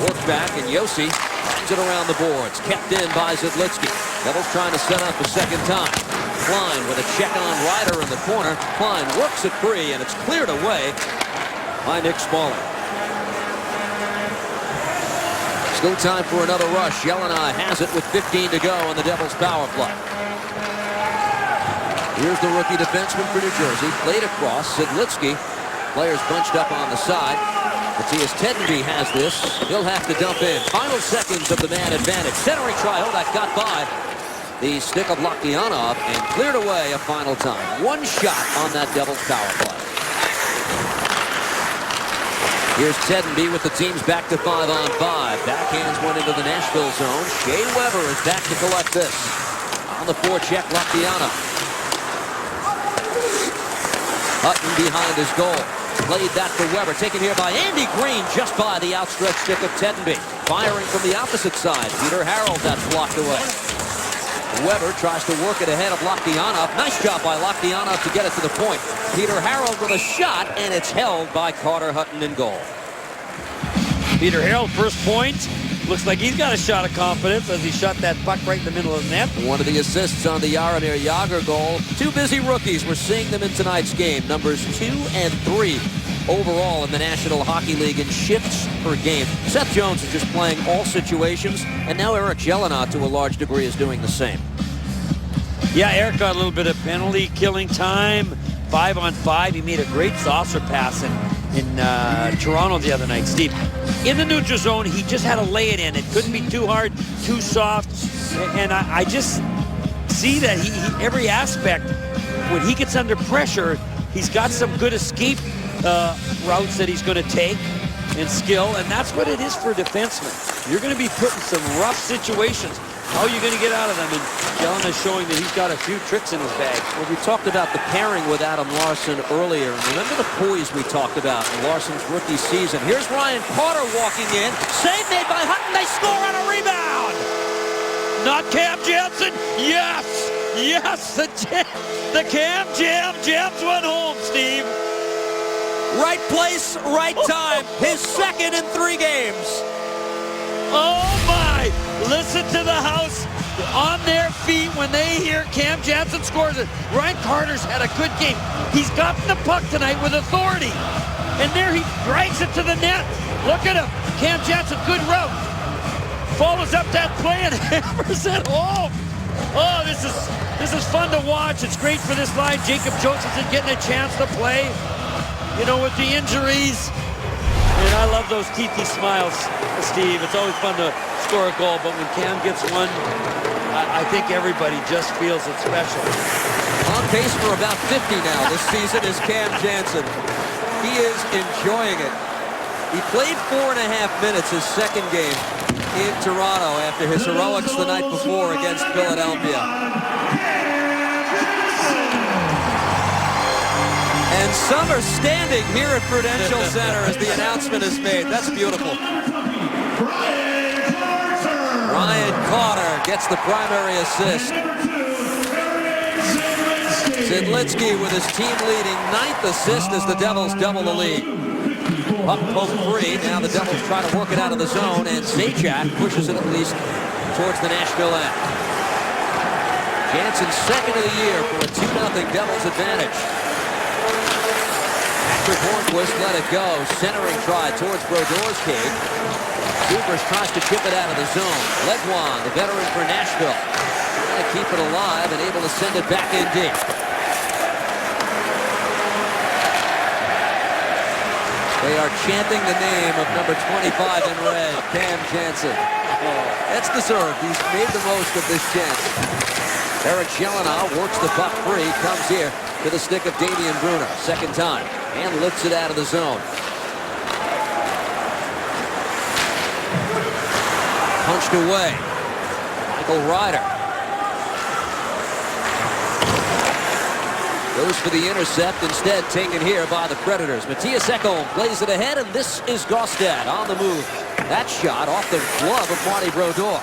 Worked back, and Josi finds it around the boards. Kept in by Zidlitsky. Devils trying to set up a second time. Klein with a check on Ryder in the corner. Klein works it free, and it's cleared away by Nick Smalling. Still time for another rush. Jelena has it with 15 to go on the Devils' power play. Here's the rookie defenseman for New Jersey. Played across. Zidlitsky. Players bunched up on the side. Matthias Tedenby has this. He'll have to dump in. Final seconds of the man advantage. Centering try. Oh, that got by the stick of Laktianov and cleared away a final time. One shot on that Devils power play. Here's Tedenby with the teams back to 5-on-5. Backhands one into the Nashville zone. Shea Weber is back to collect this. On the forecheck, Laktianov. Hutton behind his goal. Played that to Weber. Taken here by Andy Green, just by the outstretched stick of Tedenby. Firing from the opposite side. Peter Harold, that's blocked away. Weber tries to work it ahead of Laktianov. Nice job by Laktianov to get it to the point. Peter Harold with a shot, and it's held by Carter Hutton in goal. Peter Harold, first point. Looks like he's got a shot of confidence as he shot that puck right in the middle of the net. One of the assists on the Jaromir Jagr goal. Two busy rookies. We're seeing them in tonight's game. Numbers 2 and 3 overall in the National Hockey League in shifts per game. Seth Jones is just playing all situations, and now Eric Jelena, to a large degree, is doing the same. Yeah, Eric got a little bit of penalty killing time. 5-on-5. He made a great saucer pass in Toronto the other night, Steve. In the neutral zone, he just had to lay it in. It couldn't be too hard, too soft. And I just see that he every aspect, when he gets under pressure, he's got some good escape routes that he's going to take and skill, and that's what it is for a defenseman. You're going to be put in some rough situations. How are you going to get out of them? And Jelena's showing that he's got a few tricks in his bag. Well, we talked about the pairing with Adam Larsson earlier. Remember the poise we talked about in Larsson's rookie season. Here's Ryan Carter walking in. Save made by Hutton. They score on a rebound. Not Cam Janssen. Yes. Yes. The Cam jams one home, Steve. Right place, right time. His second in 3 games. Oh, my. Listen to the house on their feet when they hear Cam Janssen scores it. Ryan Carter's had a good game. He's gotten the puck tonight with authority. And there he drags it to the net. Look at him. Cam Janssen, good route. Follows up that play and hammers it home. Oh, this is fun to watch. It's great for this line. Jacob Josephson getting a chance to play, you know, with the injuries. And I love those teethy smiles, Steve. It's always fun to score a goal, but when Cam gets one, I think everybody just feels it's special. On pace for about 50 now this season is Cam Janssen. He is enjoying it. He played 4.5 minutes his second game in Toronto after his heroics the night before against Philadelphia. And some are standing here at Prudential Center as the announcement is made. That's beautiful. Ryan Carter gets the primary assist. Zidlitsky with his team-leading 9th assist as the Devils double the lead. Puck poked free. Now the Devils try to work it out of the zone, and Zajac pushes it at least towards the Nashville end. Janssen second of the year for a 2-0 Devils advantage. Patrick Hornquist let it go. Centering try towards Brodeur's cage. Dubras tries to chip it out of the zone. Leguan, the veteran for Nashville. trying to keep it alive and able to send it back in deep. They are chanting the name of number 25 in red, Cam Janssen. That's deserved. He's made the most of this chance. Eric Jelena works the puck free, comes here to the stick of Damian Brunner. Second time, and lifts it out of the zone. Punched away. Michael Ryder goes for the intercept, instead taken here by the Predators. Matthias Ekholm plays it ahead, and this is Gaustad on the move. That shot off the glove of Marty Brodeur.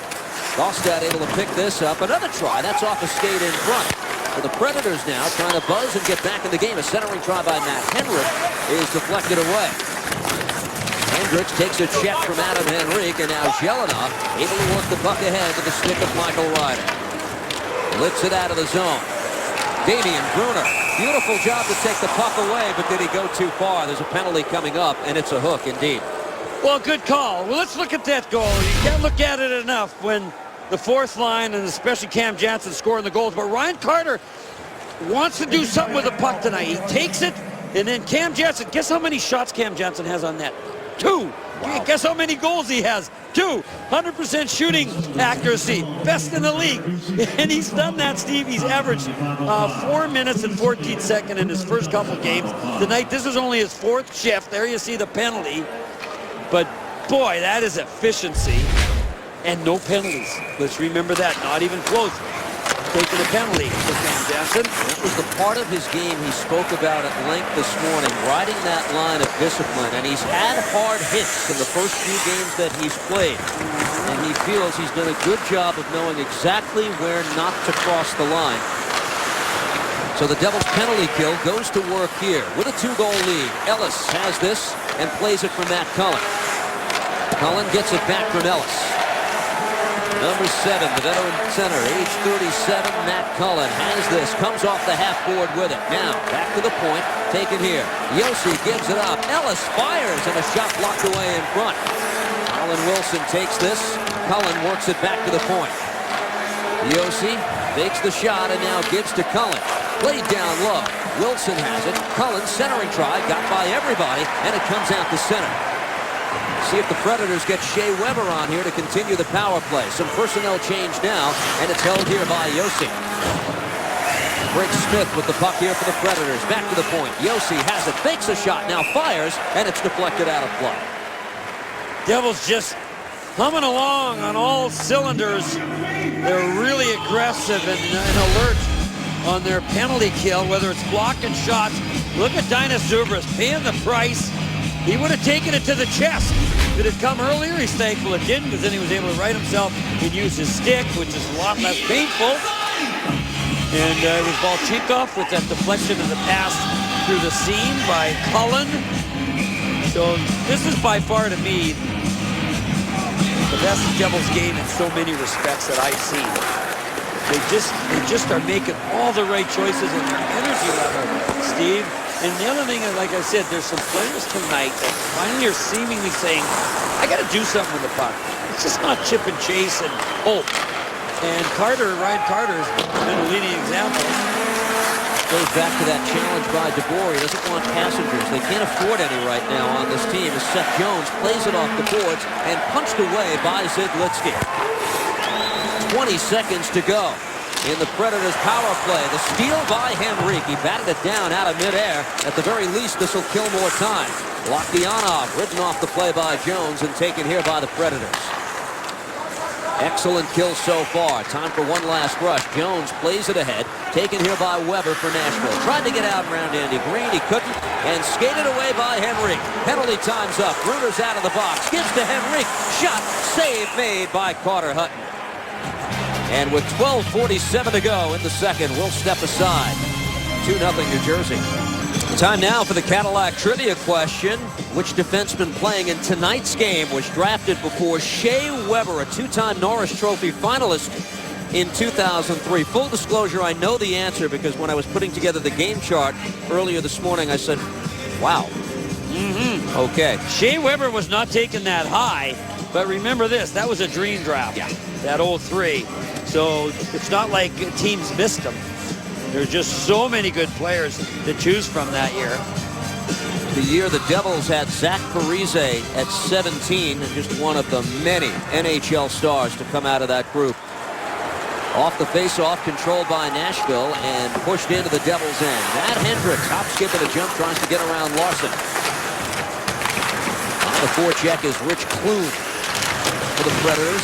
Gaustad able to pick this up. Another try. That's off a skate in front. For the Predators now trying to buzz and get back in the game. A centering try by Matt Henrik is deflected away. Hendricks takes a check from Adam Henrique, and now Jelena able to work the puck ahead to the stick of Michael Ryder. Lifts it out of the zone. Damian Brunner, beautiful job to take the puck away, but did he go too far? There's a penalty coming up, and it's a hook indeed. Well, good call. Well, let's look at that goal. You can't look at it enough when the fourth line, and especially Cam Janssen, scoring the goals. But Ryan Carter wants to do something with the puck tonight. He takes it, and then Cam Janssen, guess how many shots Cam Janssen has on net? 2. Wow. Guess how many goals he has? 2. 100% shooting accuracy. Best in the league. And he's done that, Steve. He's averaged 4 minutes and 14 seconds in his first couple games. Tonight, this is only his 4th shift. There you see the penalty. But, boy, that is efficiency. And no penalties. Let's remember that. Not even close. Taking a penalty for Cam Janssen. That was the part of his game he spoke about at length this morning, riding that line of discipline. And he's had hard hits in the first few games that he's played. And he feels he's done a good job of knowing exactly where not to cross the line. So the Devils' penalty kill goes to work here with a 2-goal lead. Ellis has this and plays it for Matt Cullen. Cullen gets it back from Ellis. Number 7, the veteran center, age 37, Matt Cullen has this, comes off the half board with it. Now, back to the point, taken here. Josi gives it up. Ellis fires, and a shot blocked away in front. Colin Wilson takes this. Cullen works it back to the point. Josi takes the shot and now gives to Cullen. Played down low. Wilson has it. Cullen centering try, got by everybody, and it comes out to center. See if the Predators get Shea Weber on here to continue the power play. Some personnel change now, and it's held here by Josi. Brent Smith with the puck here for the Predators. Back to the point. Josi has it, fakes a shot, now fires, and it's deflected out of play. Devils just humming along on all cylinders. They're really aggressive and alert on their penalty kill, whether it's blocking shots. Look at Dainis Zubrus paying the price. He would have taken it to the chest. If it had come earlier, he's thankful it didn't, because then he was able to right himself and use his stick, which is a lot less painful. And it was Balchikov with that deflection of the pass through the seam by Cullen. So this is by far, to me, the best Devils game in so many respects that I've seen. They just are making all the right choices in their energy level, Steve. And the other thing is, like I said, there's some players tonight that finally are seemingly saying, I got to do something with the puck. It's just not chip and chase and hope. And Ryan Carter has been a leading example. Goes back to that challenge by DeBoer. He doesn't want passengers. They can't afford any right now on this team as Seth Jones plays it off the boards and punched away by Zidlitsky. 20 seconds to go in the Predators' power play. The steal by Henrique. He batted it down out of midair. At the very least, this will kill more time. Lokdianov ridden off the play by Jones and taken here by the Predators. Excellent kill so far. Time for one last rush. Jones plays it ahead. Taken here by Weber for Nashville. Tried to get out around Andy Green. He couldn't. And skated away by Henrique. Penalty time's up. Brunner's out of the box. Gives to Henrique. Shot. Save made by Carter Hutton. And with 12:47 to go in the second, we'll step aside. 2-0 New Jersey. Time now for the Cadillac trivia question. Which defenseman playing in tonight's game was drafted before Shea Weber, a 2-time Norris Trophy finalist in 2003? Full disclosure, I know the answer because when I was putting together the game chart earlier this morning, I said, wow. Okay. Shea Weber was not taken that high, but remember this, that was a dream draft. Yeah. That 03. So it's not like teams missed them. There's just so many good players to choose from that year. The year the Devils had Zach Parise at 17, and just one of the many NHL stars to come out of that group. Off the face-off, controlled by Nashville, and pushed into the Devils' end. Matt Hendricks, hop, skip, and a jump, tries to get around Larson. On the forecheck is Rich Clune for the Predators.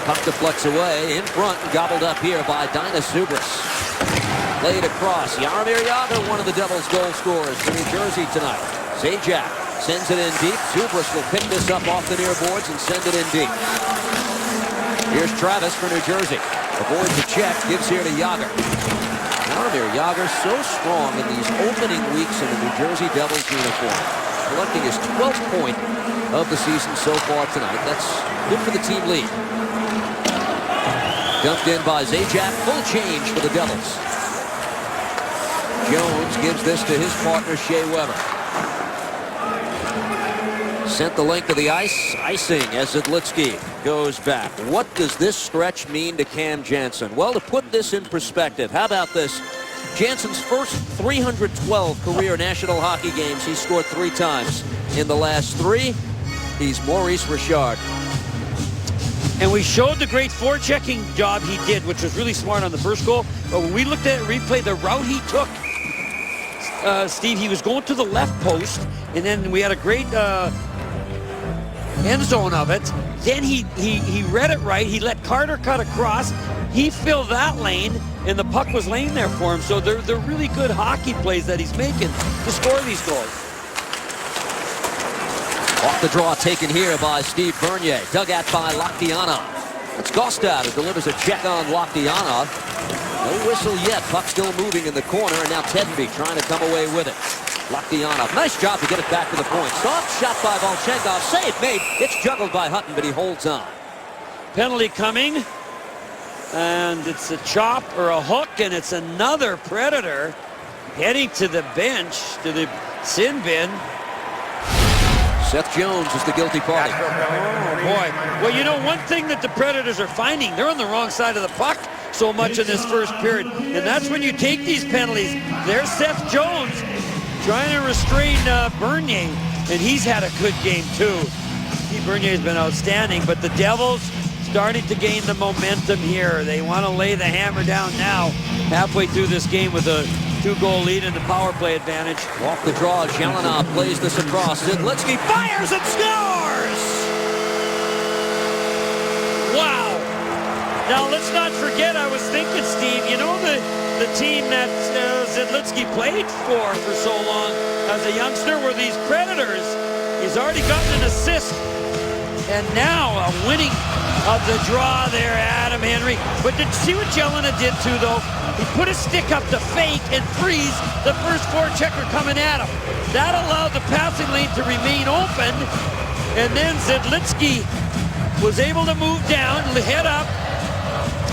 Puck deflects away, in front, gobbled up here by Dinah Zubris. Played across. Jaromir Jagr, one of the Devils' goal scorers for New Jersey tonight. Zajac sends it in deep. Zubris will pick this up off the near boards and send it in deep. Here's Travis for New Jersey. Avoids the check, gives here to Jagr. Jaromir Jagr so strong in these opening weeks in the New Jersey Devils uniform. Collecting his 12th point of the season so far tonight. That's good for the team lead. Dumped in by Zajac. Full change for the Devils. Jones gives this to his partner, Shea Weber. Sent the length of the ice. Icing as Zidlitsky goes back. What does this stretch mean to Cam Janssen? Well, to put this in perspective, how about this? Janssen's first 312 career National Hockey games, he scored 3 times. In the last 3, he's Maurice Richard. And we showed the great forechecking job he did, which was really smart on the first goal. But when we looked at replay, the route he took, Steve, he was going to the left post, and then we had a great end zone of it. Then he read it right. He let Carter cut across. He filled that lane, and the puck was laying there for him. So they're really good hockey plays that he's making to score these goals. Off the draw taken here by Steve Bernier. Dug at by Lokdianov. It's Gostad who delivers a check on Lokdianov. No whistle yet. Puck still moving in the corner, and now Tedenby trying to come away with it. Lokdianov, nice job to get it back to the point. Soft shot by Volchenkov. Save made. It's juggled by Hutton, but he holds on. Penalty coming. And it's a chop or a hook, and it's another Predator heading to the bench, to the sin bin. Seth Jones is the guilty party. Oh, boy. Well, you know, one thing that the Predators are finding, they're on the wrong side of the puck so much in this first period. And that's when you take these penalties. There's Seth Jones trying to restrain Bernier, and he's had a good game, too. Steve Bernier's been outstanding, but the Devils starting to gain the momentum here. They want to lay the hammer down now, halfway through this game with a 2-goal lead and the power play advantage. Off the draw, Jelinov plays this across. Zidlitsky fires and scores! Wow! Now, let's not forget, I was thinking, Steve, you know the team that Zidlitsky played for so long as a youngster were these Predators. He's already gotten an assist, and now a winning of the draw there, Adam Henry. But did you see what Jelena did too, though? He put a stick up to fake and freeze the first forechecker coming at him. That allowed the passing lane to remain open, and then Zidlitsky was able to move down, head up.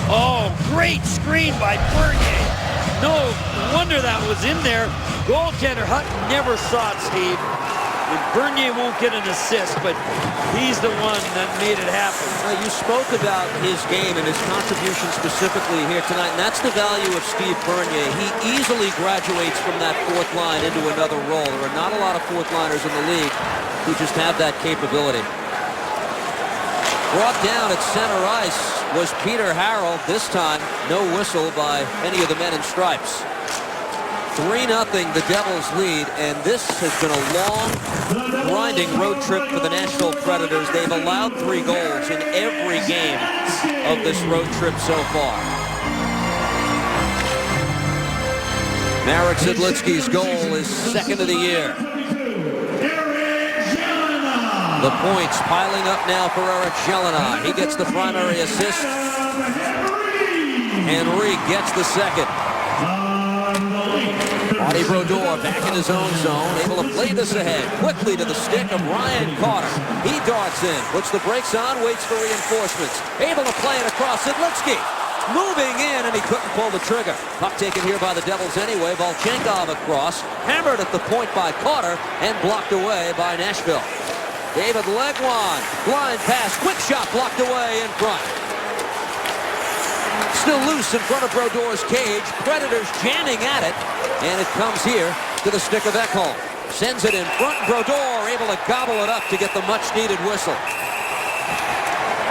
Oh, great screen by Bernier. No wonder that was in there. Goaltender Hutton never saw it, Steve. And Bernier won't get an assist, but he's the one that made it happen. You spoke about his game and his contribution specifically here tonight, and that's the value of Steve Bernier. He easily graduates from that fourth line into another role. There are not a lot of fourth liners in the league who just have that capability. Brought down at center ice was Peter Harrell. This time, no whistle by any of the men in stripes. 3-0 the Devils lead, and this has been a long, grinding road trip for the Nashville Predators. They've allowed 3 goals in every game of this road trip so far. Marek Zidlitsky's goal is second of the year. The points piling up now for Eric Jelena. He gets the primary assist. Henry gets the second. Artie Brodeur back in his own zone, able to play this ahead quickly to the stick of Ryan Carter. He darts in, puts the brakes on, waits for reinforcements. Able to play it across Zidlitsky. Moving in, and he couldn't pull the trigger. Puck taken here by the Devils anyway. Volchenkov across, hammered at the point by Carter, and blocked away by Nashville. David Legwand, blind pass, quick shot blocked away in front. Still loose in front of Brodor's cage. Predators jamming at it. And it comes here to the stick of Ekholm. Sends it in front. Brodor able to gobble it up to get the much-needed whistle.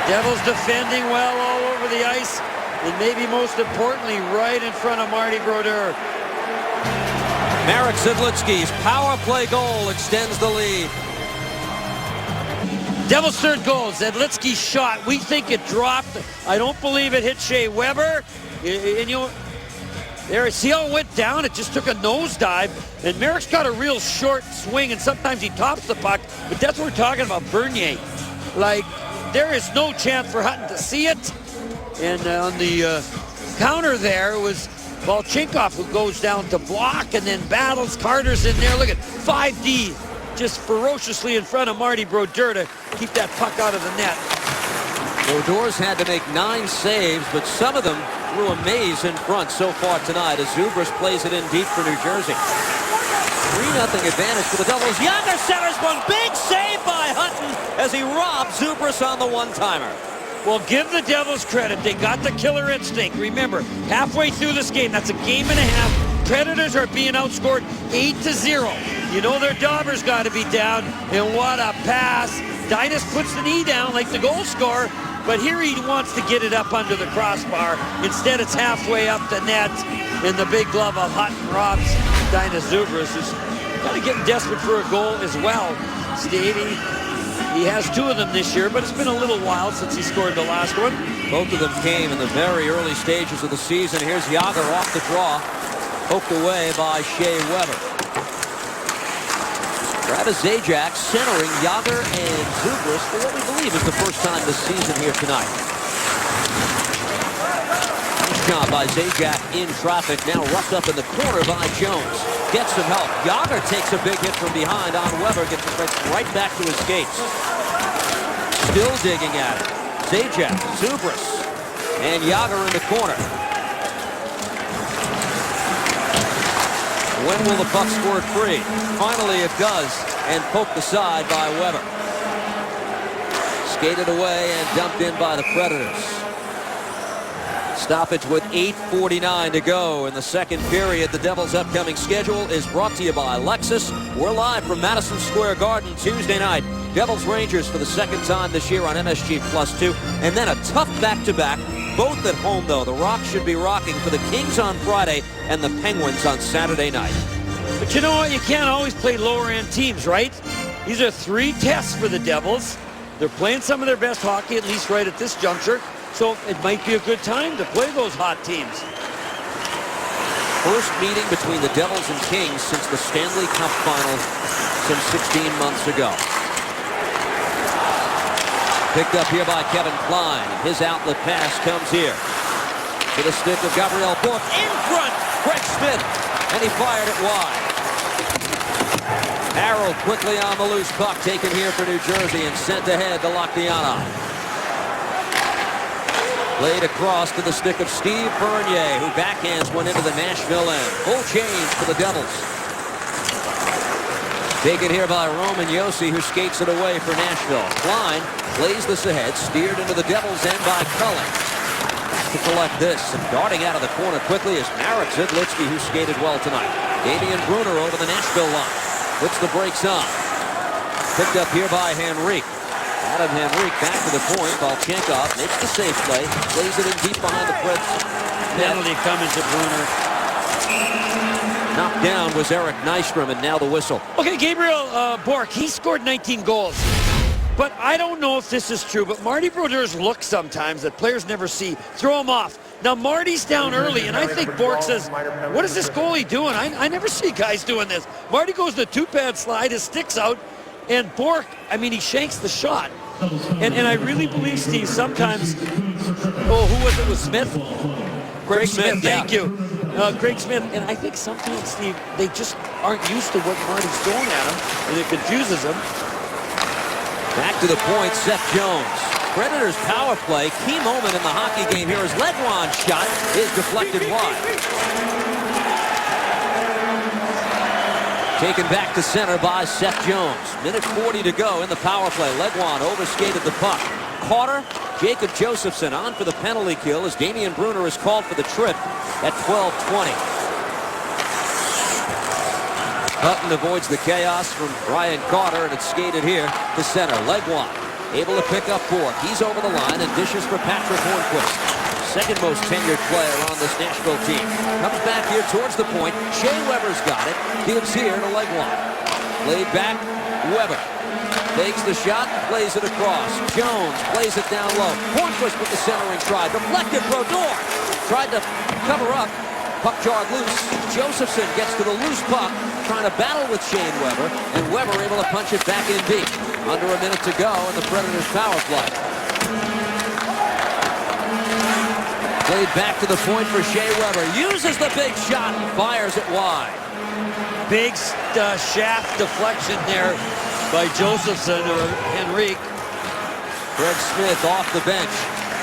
Devils defending well all over the ice. And maybe most importantly, right in front of Marty Brodeur. Marek Zidlitzky's power play goal extends the lead. Devils' third goal, Zidlitzky's shot. We think it dropped. I don't believe it hit Shea Weber. And you know, there, see how it went down? It just took a nosedive. And Marek's got a real short swing, and sometimes he tops the puck. But that's what we're talking about, Bernier. Like, there is no chance for Hutton to see it. And on the counter there, it was Volchenkov who goes down to block and then battles. Carter's in there. Look at 5D just ferociously in front of Marty Brodeur to keep that puck out of the net. Brodor's had to make 9 saves, but some of them threw a maze in front so far tonight as Zubris plays it in deep for New Jersey. 3-0 advantage for the Devils. Jagr centers one. Big save by Hutton as he robs Zubris on the one-timer. Well, give the Devils credit. They got the killer instinct. Remember, halfway through this game, that's a game and a half. Predators are being outscored 8-0. You know their dauber's got to be down, and what a pass. Dinas puts the knee down like the goal scorer, but here he wants to get it up under the crossbar. Instead, it's halfway up the net, and the big glove of Hutton robs Dinas Zubris, who's kind of getting desperate for a goal as well. Stevie, he has 2 of them this year, but it's been a little while since he scored the last one. Both of them came in the very early stages of the season. Here's Jagr off the draw, poked away by Shea Weber. Travis Zajac centering Jagr and Zubris for what we believe is the first time this season here tonight. Nice job by Zajac in traffic, now roughed up in the corner by Jones. Gets some help. Jagr takes a big hit from behind on Weber, gets it right back to his skates. Still digging at it. Zajac, Zubris, and Jagr in the corner. When will the puck squirt free? Finally it does, and poked aside by Weber. Skated away and dumped in by the Predators. Stoppage with 8:49 to go in the second period. The Devils' upcoming schedule is brought to you by Lexus. We're live from Madison Square Garden Tuesday night. Devils Rangers for the second time this year on MSG +2. And then a tough back-to-back. Both at home, though. The Rock should be rocking for the Kings on Friday and the Penguins on Saturday night. But you know what? You can't always play lower-end teams, right? These are 3 tests for the Devils. They're playing some of their best hockey, at least right at this juncture. So it might be a good time to play those hot teams. First meeting between the Devils and Kings since the Stanley Cup Final some 16 months ago. Picked up here by Kevin Klein. His outlet pass comes here to the stick of Gabriel Bourque. In front, Craig Smith, and he fired it wide. Harold quickly on the loose puck, taken here for New Jersey and sent ahead to Lockdown. Played across to the stick of Steve Bernier, who backhands one into the Nashville end. Full change for the Devils. Taken here by Roman Josi, who skates it away for Nashville. Klein plays this ahead, steered into the Devils' end by Cullen. Back to collect this, and darting out of the corner quickly is Marek Zidlitzky, who skated well tonight. Damian Brunner over the Nashville line. Puts the brakes on. Picked up here by Henrique. Adam Henrique back to the point. Volchenkov makes the safe play. Plays it in deep behind the Preds. Penalty coming to Brunner. Knocked down was Eric Nystrom, and now the whistle. Okay, Gabriel Bourque, he scored 19 goals. But I don't know if this is true, but Marty Brodeur's look sometimes that players never see throw him off. Now, Marty's down early, and I think Bourque says, what is this goalie doing? I never see guys doing this. Marty goes to the 2-pad slide, his stick's out, and Bourque, I mean, he shanks the shot. And I really believe, Steve, sometimes, who was it? Was Smith? Craig Smith, thank you. Craig Smith, and I think sometimes, Steve, they just aren't used to what Marty's throwing at them, and it confuses them. Back to the point, Seth Jones. Predators power play. Key moment in the hockey game here as Legwand's shot is deflected wide. Taken back to center by Seth Jones. Minute 40 to go in the power play. Legwand overskated the puck. Carter, Jacob Josephson on for the penalty kill as Damian Bruner is called for the trip at 12:20. Hutton avoids the chaos from Ryan Carter, and it's skated here to center. Leg wide. Able to pick up Bork. He's over the line and dishes for Patrick Hornquist. Second most tenured player on this Nashville team. Comes back here towards the point. Shea Weber's got it. Gives here to leg wide. Laid back. Weber takes the shot, plays it across. Jones plays it down low. Hornquist with the centering try. Deflected. Brodeur tried to cover up. Puck jarred loose. Josephson gets to the loose puck, trying to battle with Shane Weber, and Weber able to punch it back in deep. Under a minute to go in the Predators' power play. Played back to the point for Shea Weber. Uses the big shot and fires it wide. Big shaft deflection there by Josephson or Henrique. Craig Smith off the bench.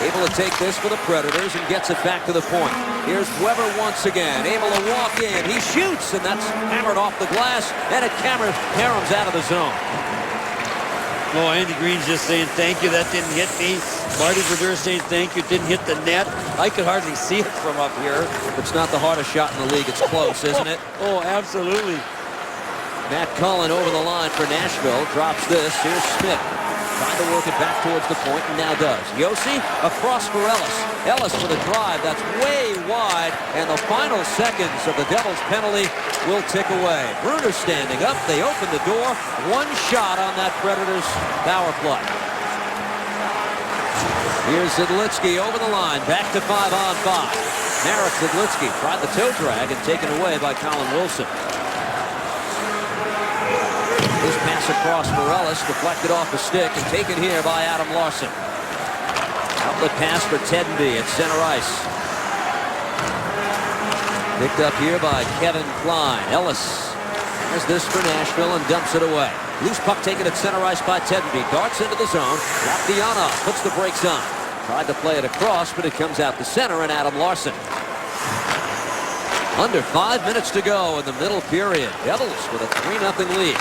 Able to take this for the Predators and gets it back to the point. Here's Weber once again. Able to walk in. He shoots, and that's hammered off the glass, and it caroms out of the zone. Oh, Andy Green's just saying thank you. That didn't hit me. Marty Brodeur saying thank you. Didn't hit the net. I could hardly see it from up here. It's not the hardest shot in the league. It's close, isn't it? Oh, absolutely. Matt Cullen over the line for Nashville. Drops this. Here's Smith. Trying to work it back towards the point, and now does. Yossi across for Ellis. Ellis with a drive that's way wide, and the final seconds of the Devils' penalty will tick away. Bruner standing up. They open the door. One shot on that Predators power play. Here's Zidlitsky over the line. Back to 5-on-5. Marek Zidlitsky tried the toe drag and taken away by Colin Wilson. This pass across for Ellis, deflected off the stick and taken here by Adam Larson. Outlet pass for Tedenby at center ice. Picked up here by Kevin Klein. Ellis has this for Nashville and dumps it away. Loose puck taken at center ice by Tedenby. Darts into the zone. Laptianov puts the brakes on. Tried to play it across, but it comes out the center, and Adam Larson. Under 5 minutes to go in the middle period. Devils with a 3-0 lead.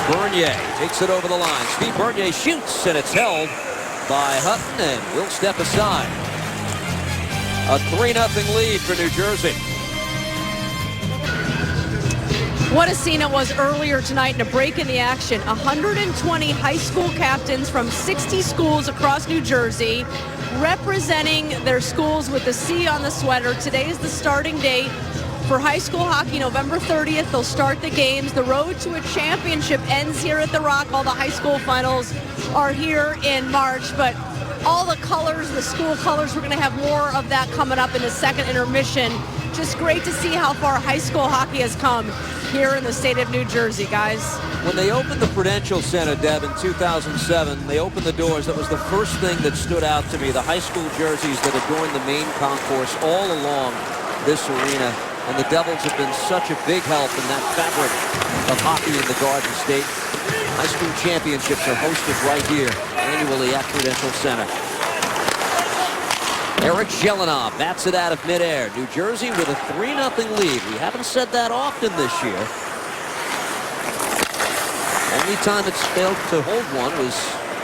Bernier takes it over the line. Steve Bernier shoots, and it's held by Hutton, and will step aside. A 3-0 lead for New Jersey. What a scene it was earlier tonight in a break in the action. 120 high school captains from 60 schools across New Jersey representing their schools with the C on the sweater. Today is the starting date for high school hockey, November 30th. They'll start the games. The road to a championship ends here at the Rock. All the high school finals are here in March, but all the colors, the school colors, we're going to have more of that coming up in the second intermission. Just great to see how far high school hockey has come here in the state of New Jersey, guys. When they opened the Prudential Center, Deb, in 2007, they opened the doors. That was the first thing that stood out to me. The high school jerseys that adorned the main concourse all along this arena. And the Devils have been such a big help in that fabric of hockey in the Garden State. High school championships are hosted right here annually at Prudential Center. Eric Shelanov bats it out of midair. New Jersey with a 3-0 lead. We haven't said that often this year. Only time it's failed to hold one was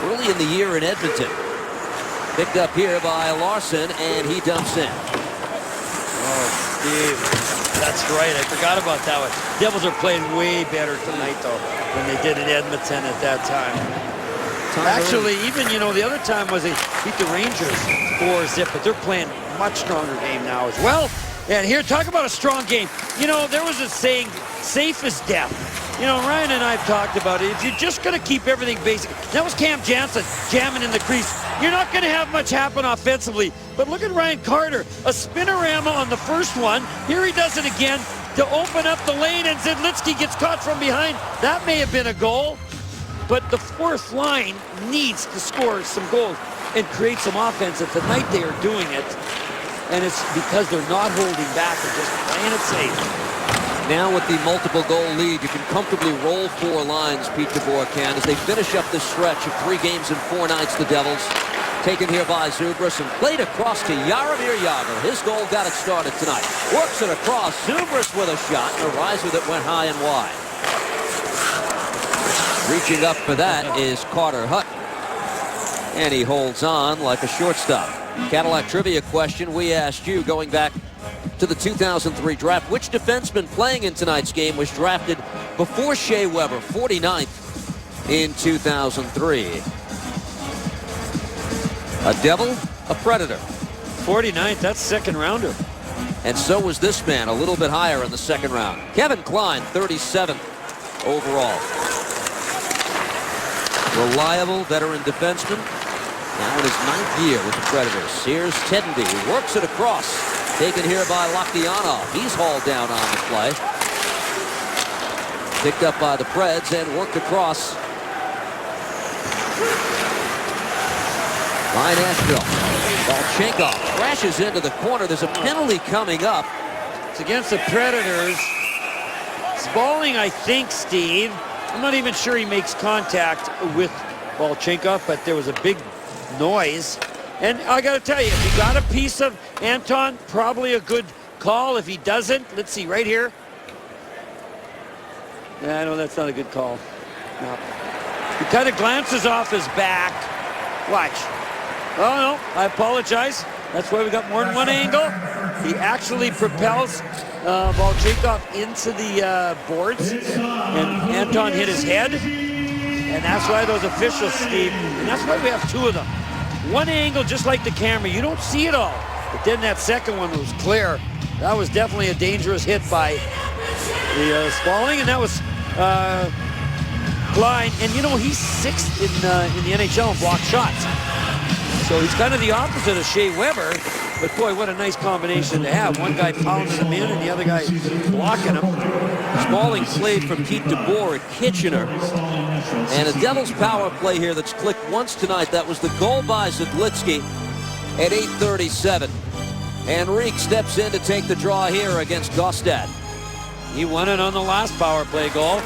early in the year in Edmonton. Picked up here by Larson, and he dumps in. Oh, Steve, that's right. I forgot about that one. Devils are playing way better tonight, though, than they did in Edmonton at that time. Actually, even, you know, the other time was they beat the Rangers 4-0, but they're playing a much stronger game now as well. And here, talk about a strong game. You know, there was a saying, safe as death. You know, Ryan and I have talked about it. If you're just going to keep everything basic, that was Cam Janssen jamming in the crease. You're not going to have much happen offensively. But look at Ryan Carter, a spinorama on the first one. Here he does it again to open up the lane, and Zidlitsky gets caught from behind. That may have been a goal. But the fourth line needs to score some goals and create some offense. And tonight they are doing it. And it's because they're not holding back and just playing it safe. Now with the multiple goal lead, you can comfortably roll 4 lines, Pete DeBoer can, as they finish up this stretch of 3 games in 4 nights, the Devils. Taken here by Zubris and played across to Jaromir Jagr. His goal got it started tonight. Works it across. Zubris with a shot, and a rise with it went high and wide. Reaching up for that is Carter Hutton. And he holds on like a shortstop. Cadillac trivia question we asked you going back to the 2003 draft. Which defenseman playing in tonight's game was drafted before Shea Weber, 49th in 2003? A Devil, a Predator. 49th, that's second rounder. And so was this man, a little bit higher in the second round. Kevin Klein, 37th overall. Reliable veteran defenseman. Now in his 9th year with the Predators. Here's Tedenby, who works it across. Taken here by Lochdianov. He's hauled down on the play. Picked up by the Preds and worked across by Nashville. Volchenkov crashes into the corner. There's a penalty coming up. It's against the Predators. Spaulding, I think, Steve. I'm not even sure he makes contact with Volchenkov, but there was a big noise. And I got to tell you, if he got a piece of Anton, probably a good call. If he doesn't, let's see, right here. Yeah, no, that's not a good call. No. He kind of glances off his back. Watch. Oh, no, I apologize. That's why we got more than one angle. He actually propels Volchenkov into the boards, and Anton hit his head. And that's why those officials, Steve, and that's why we have two of them. One angle, just like the camera, you don't see it all. But then that second one was clear. That was definitely a dangerous hit by the Spaulding, and that was Klein. And you know, he's 6th in the NHL in block shots. So he's kind of the opposite of Shea Weber. But boy, what a nice combination to have. One guy pounding him in and the other guy blocking him. Spaulding played for Pete DeBoer at Kitchener. And a Devils power play here that's clicked once tonight. That was the goal by Zidlitsky at 8:37. Henrique steps in to take the draw here against Gostad. He won it on the last power play goal.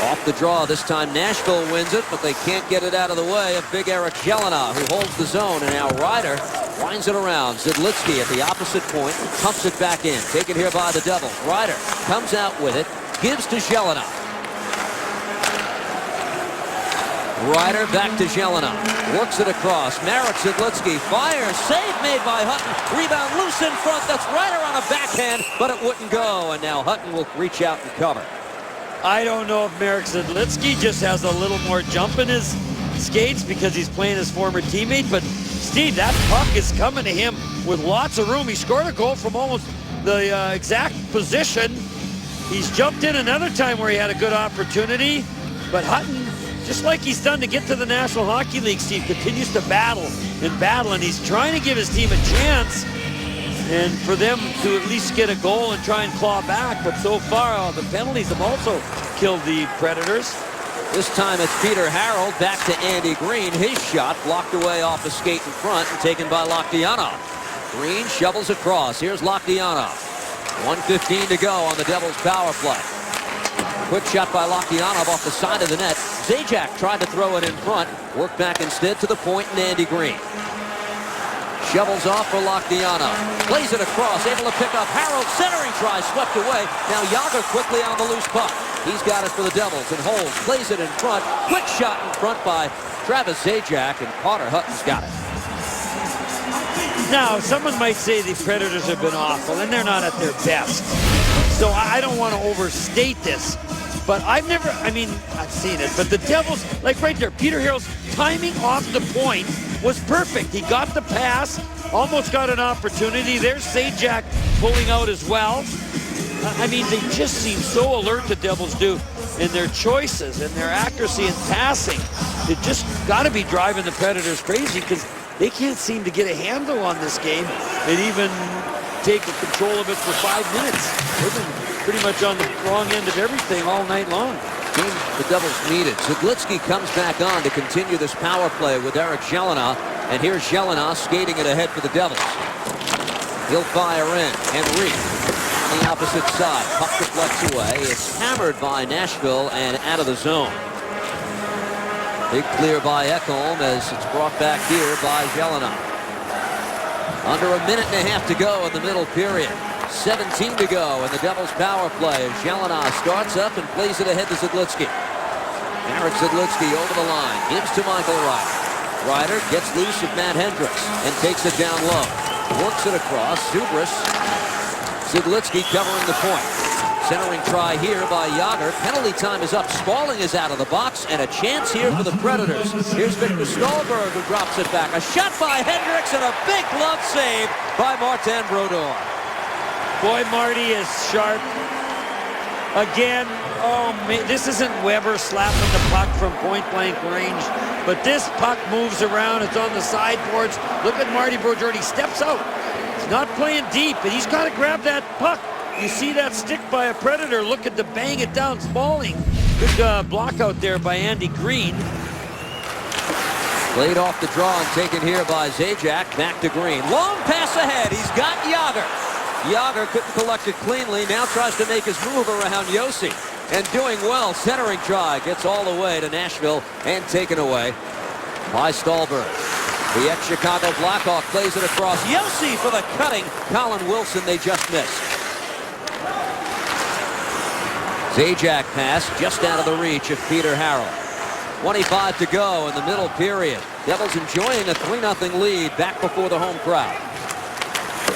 Off the draw this time, Nashville wins it, but they can't get it out of the way of big Eric Jelena, who holds the zone. And now Ryder winds it around. Zidlitsky at the opposite point, pumps it back in. Taken here by the Devils. Ryder comes out with it, gives to Jelena. Ryder back to Jelena. Works it across. Marek Zidlitsky fires. Save made by Hutton. Rebound loose in front. That's Ryder on a backhand, but it wouldn't go. And now Hutton will reach out and cover. I don't know if Marek Zidlitsky just has a little more jump in his skates because he's playing his former teammate. But, Steve, that puck is coming to him with lots of room. He scored a goal from almost the exact position. He's jumped in another time where he had a good opportunity. But Hutton, just like he's done to get to the National Hockey League, Steve, continues to battle, and he's trying to give his team a chance and for them to at least get a goal and try and claw back. But so far, the penalties have also killed the Predators. This time it's Peter Harold back to Andy Green. His shot blocked away off the skate in front and taken by Lochdianov. Green shovels across. Here's Lochdianov. 1:15 to go on the Devils' power play. Quick shot by Lochdianov off the side of the net. Zajac tried to throw it in front. Worked back instead to the point, and Andy Green shovels off for Lochdianov. Plays it across, able to pick up Harold. Centering try, swept away. Now Jagr quickly on the loose puck. He's got it for the Devils and holds. Plays it in front. Quick shot in front by Travis Zajac, and Carter Hutton's got it. Now, someone might say the Predators have been awful, and they're not at their best. So I don't want to overstate this. But I've seen it. But the Devils, like right there, Peter Harold's timing off the point was perfect. He got the pass, almost got an opportunity. There's Zajac pulling out as well. They just seem so alert, the Devils do, in their choices and their accuracy in passing. It just got to be driving the Predators crazy because they can't seem to get a handle on this game and even take control of it for 5 minutes. They've been pretty much on the wrong end of everything all night long. Game the Devils needed. Zidlitsky comes back on to continue this power play with Eric Jelena. And here's Jelena skating it ahead for the Devils. He'll fire in. Henrique on the opposite side. Puck deflects away. It's hammered by Nashville and out of the zone. Big clear by Ekholm as it's brought back here by Jelena. Under a minute and a half to go in the middle period. 17 to go in the Devils' power play. Jelena starts up and plays it ahead to Zidlitsky. Marek Zidlitsky over the line. Gives to Michael Ryder. Ryder gets loose of Matt Hendricks and takes it down low. Works it across. Zubris. Zidlitsky covering the point. Centering try here by Jágr. Penalty time is up. Spaulding is out of the box, and a chance here for the Predators. Here's Victor Ståhlberg, who drops it back. A shot by Hendricks and a big glove save by Martin Brodeur. Boy, Marty is sharp. Again, oh man, this isn't Weber slapping the puck from point-blank range, but this puck moves around. It's on the sideboards. Look at Marty Brodeur. He steps out. He's not playing deep, but he's got to grab that puck. You see that stick by a Predator looking to bang it down. Spaulding. Good block out there by Andy Green. Played off the draw and taken here by Zajac. Back to Green. Long pass ahead. He's got Jágr. Jágr couldn't collect it cleanly. Now tries to make his move around Josi. And doing well. Centering try. Gets all the way to Nashville and taken away by Ståhlberg. The ex-Chicago Blackhawk plays it across. Josi for the cutting. Colin Wilson, they just missed. Zajac pass just out of the reach of Peter Harrell. 25 to go in the middle period. Devils enjoying a 3-0 lead back before the home crowd.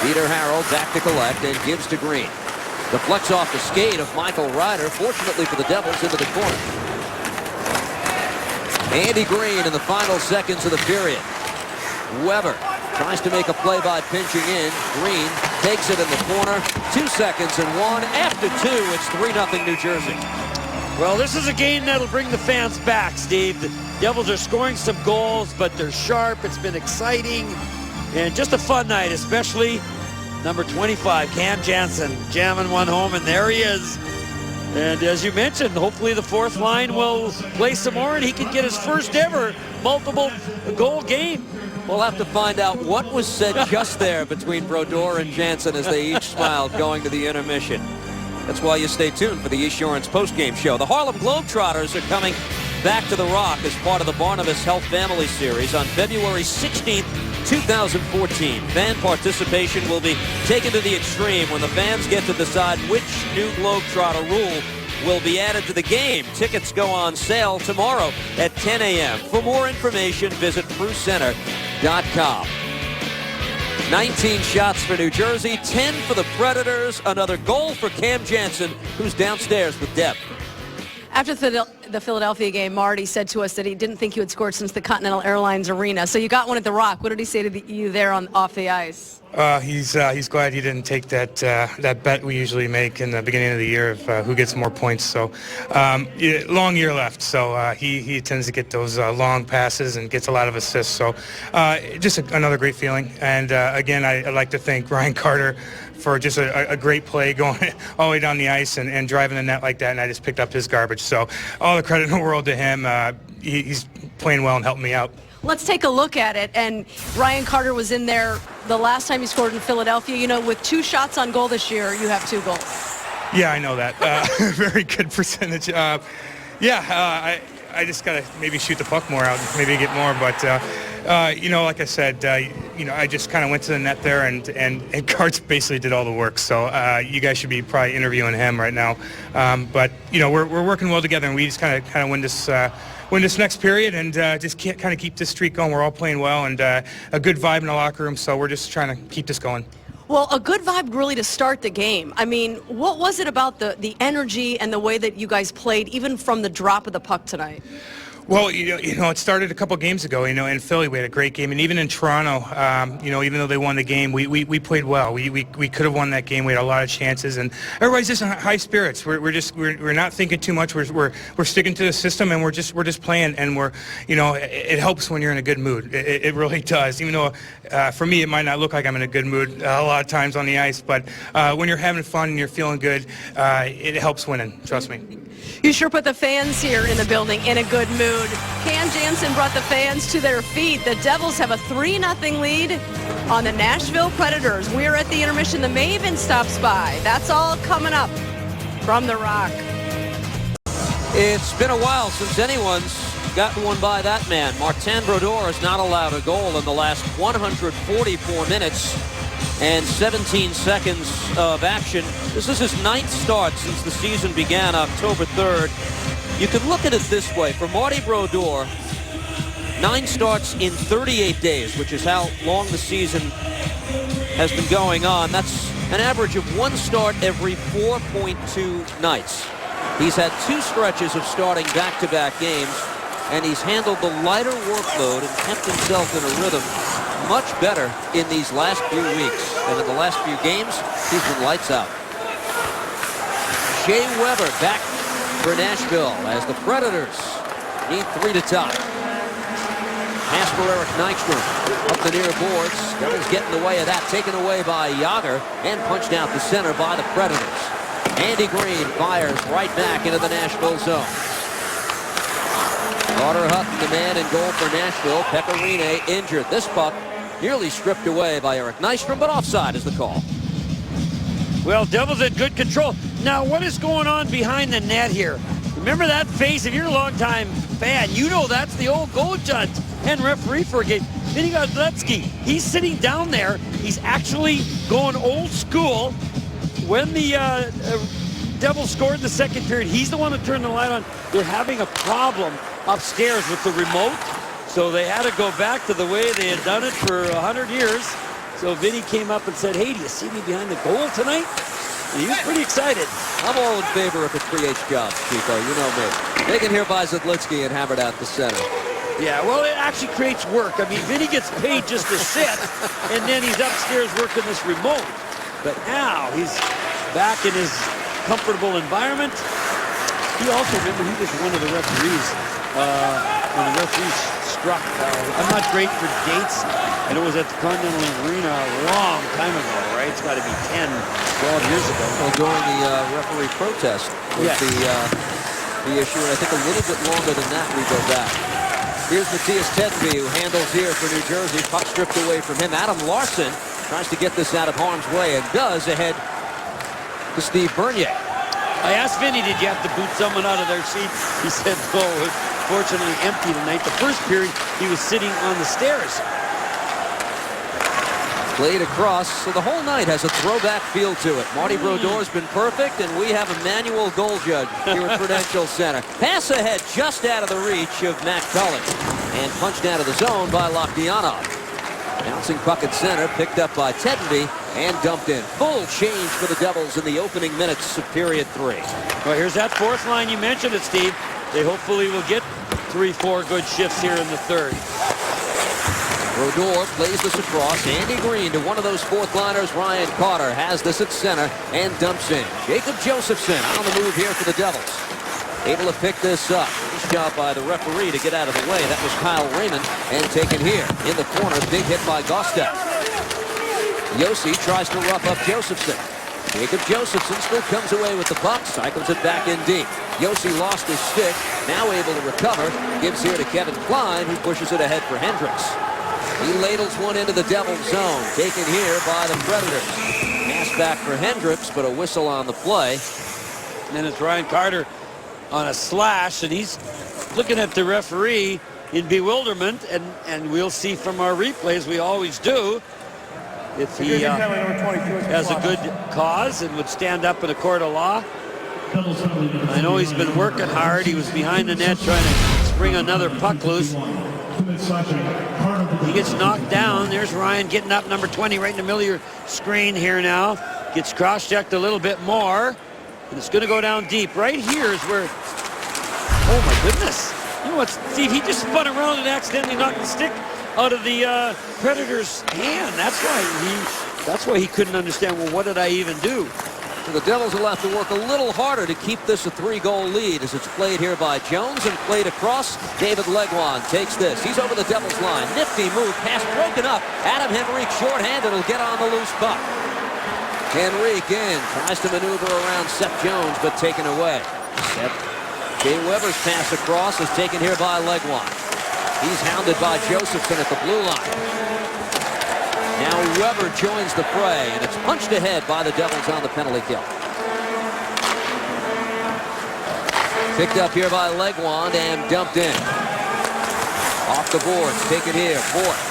Peter Harrell back to collect and gives to Green. Deflects off the skate of Michael Ryder. Fortunately for the Devils, into the corner. Andy Green in the final seconds of the period. Weber tries to make a play by pinching in. Green takes it in the corner. 2 seconds and one. After 2, it's 3-0 New Jersey. Well, this is a game that'll bring the fans back, Steve. The Devils are scoring some goals, but they're sharp. It's been exciting and just a fun night, especially number 25, Cam Janssen, jamming one home, and there he is. And as you mentioned, hopefully the fourth line will play some more and he can get his first ever multiple goal game. We'll have to find out what was said just there between Brodeur and Janssen as they each smiled going to the intermission. That's why you stay tuned for the Esurance postgame show. The Harlem Globetrotters are coming back to the Rock as part of the Barnabas Health Family Series on February 16th, 2014. Fan participation will be taken to the extreme when the fans get to decide which new Globetrotter rule will be added to the game. Tickets go on sale tomorrow at 10 a.m. For more information, visit PruCenter.com. 19 shots for New Jersey, 10 for the Predators. Another goal for Cam Janssen, who's downstairs with Deb. After the Philadelphia game, Marty said to us that he didn't think you had scored since the Continental Airlines Arena. So you got one at the Rock. What did he say to you there off the ice? He's glad he didn't take that bet we usually make in the beginning of the year of who gets more points. So long year left. So he tends to get those long passes and gets a lot of assists. So just another great feeling. And again, I'd like to thank Ryan Carter for just a great play going all the way down the ice and driving the net like that, and I just picked up his garbage. So all the credit in the world to him. He's playing well and helping me out. Let's take a look at it. And Ryan Carter was in there the last time he scored in Philadelphia. You know, with 2 shots on goal this year, you have 2 goals. Yeah, I know that. Very good percentage. I just got to maybe shoot the puck more out, maybe get more. But, like I said, I just kind of went to the net there, and Carts basically did all the work. So you guys should be probably interviewing him right now. But we're working well together, and we just kind of win this next period and just kind of keep this streak going. We're all playing well and a good vibe in the locker room, so we're just trying to keep this going. Well, a good vibe really to start the game. I mean, what was it about the energy and the way that you guys played, even from the drop of the puck tonight? Well, it started a couple games ago. In Philly we had a great game, and even in Toronto, even though they won the game, we played well. We could have won that game. We had a lot of chances, and everybody's just in high spirits. We're not thinking too much. We're sticking to the system, and we're just playing. And it helps when you're in a good mood. It really does. Even though for me it might not look like I'm in a good mood a lot of times on the ice, but when you're having fun and you're feeling good, it helps winning. Trust me. You sure put the fans here in the building in a good mood. Cam Janssen brought the fans to their feet. The Devils have a 3-0 lead on the Nashville Predators. We're at the intermission. The Maven stops by. That's all coming up from the Rock. It's been a while since anyone's gotten one by that man. Martin Brodeur has not allowed a goal in the last 144 minutes and 17 seconds of action. This is his 9th start since the season began October 3rd. You can look at it this way. For Marty Brodeur, 9 starts in 38 days, which is how long the season has been going on. That's an average of 1 start every 4.2 nights. He's had 2 stretches of starting back-to-back games, and he's handled the lighter workload and kept himself in a rhythm much better in these last few weeks. And in the last few games, he's been lights out. Shea Weber back for Nashville as the Predators need 3 to tie. Pass for Eric Nystrom up the near boards. Devils get in the way of that. Taken away by Jágr and punched out the center by the Predators. Andy Green fires right back into the Nashville zone. Carter Hutton, the man in goal for Nashville. Pecorine injured. This puck nearly stripped away by Eric Nystrom, but offside is the call. Well, Devils in good control. Now, what is going on behind the net here? Remember that face? If you're a longtime fan, you know that's the old goal judge and referee for a game. Vinny Godlewski, he's sitting down there. He's actually going old school. When the Devils scored in the second period, he's the one that turned the light on. They're having a problem upstairs with the remote, so they had to go back to the way they had done it for 100 years. So Vinny came up and said, "Hey, do you see me behind the goal tonight?" And he was pretty excited. I'm all in favor of the 3H jobs, Chico. You know me. Taken here by Zidlitsky and hammered out the center. Yeah, well, it actually creates work. I mean, Vinny gets paid just to sit, and then he's upstairs working this remote. But now he's back in his comfortable environment. He also, remember, he was one of the referees when the referees struck. I'm not great for dates, and it was at the Continental Arena a long time ago, right? It's got to be 10, 12 years ago. Well, during the referee protest was the issue, and I think a little bit longer than that we go back. Here's Matthias Tedenby, who handles here for New Jersey. Puck stripped away from him. Adam Larson tries to get this out of harm's way and does, ahead to Steve Bernier. I asked Vinny, did you have to boot someone out of their seat? He said, no, it was fortunately empty tonight. The first period, he was sitting on the stairs. Played across, so the whole night has a throwback feel to it. Marty Brodeur's been perfect, and we have a manual goal judge here at Prudential Center. Pass ahead just out of the reach of Matt Cullen, and punched out of the zone by Lokdianov. Bouncing puck at center, picked up by Tedenby, and dumped in. Full change for the Devils in the opening minutes of period 3. Well, here's that fourth line. You mentioned it, Steve. They hopefully will get 3-4 good shifts here in the third. Brodeur plays this across. Andy Green to one of those fourth liners. Ryan Carter has this at center and dumps in. Jacob Josephson on the move here for the Devils. Able to pick this up. Nice job by the referee to get out of the way. That was Kyle Raymond, and taken here in the corner. Big hit by Gostev. Yossi tries to rough up Josephson. Jacob Josephson still comes away with the puck, cycles it back in deep. Yossi lost his stick, now able to recover. Gives here to Kevin Klein, who pushes it ahead for Hendricks. He ladles one into the Devils zone, taken here by the Predators. Pass back for Hendricks, but a whistle on the play. And then it's Ryan Carter on a slash, and he's looking at the referee in bewilderment, and we'll see from our replays, we always do, if he has a good cause and would stand up in a court of law. I know he's been working hard. He was behind the net trying to spring another puck loose. He gets knocked down. There's Ryan getting up, number 20, right in the middle of your screen here now. Gets cross-checked a little bit more. And it's going to go down deep. Right here is where, oh my goodness. You know what, Steve, he just spun around and accidentally knocked the stick out of the Predator's hand. That's why he couldn't understand, well, what did I even do? So the Devils will have to work a little harder to keep this a 3-goal lead as it's played here by Jones and played across. David Legwand takes this. He's over the Devils line. Nifty move. Pass broken up. Adam Henrique shorthanded will get on the loose puck. Henrique in. Tries to maneuver around Seth Jones, but taken away. Jay Weber's pass across is taken here by Legwand. He's hounded by Josephson at the blue line. Now Weber joins the fray, and it's punched ahead by the Devils on the penalty kill. Picked up here by Legwand and dumped in. Off the boards, take it here, Bourque.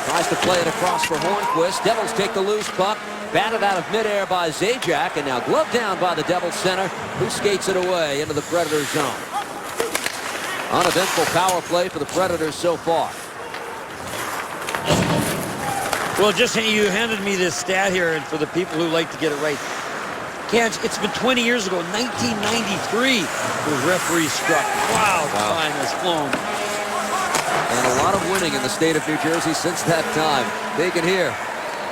Tries to play it across for Hornquist. Devils take the loose puck. Batted out of midair by Zajac, and now gloved down by the Devils center, who skates it away into the Predators zone. Uneventful power play for the Predators so far. Well, just you handed me this stat here, and for the people who like to get it right, it's been 20 years ago, 1993, the referee struck. Wow, time has flown. And a lot of winning in the state of New Jersey since that time. Taken here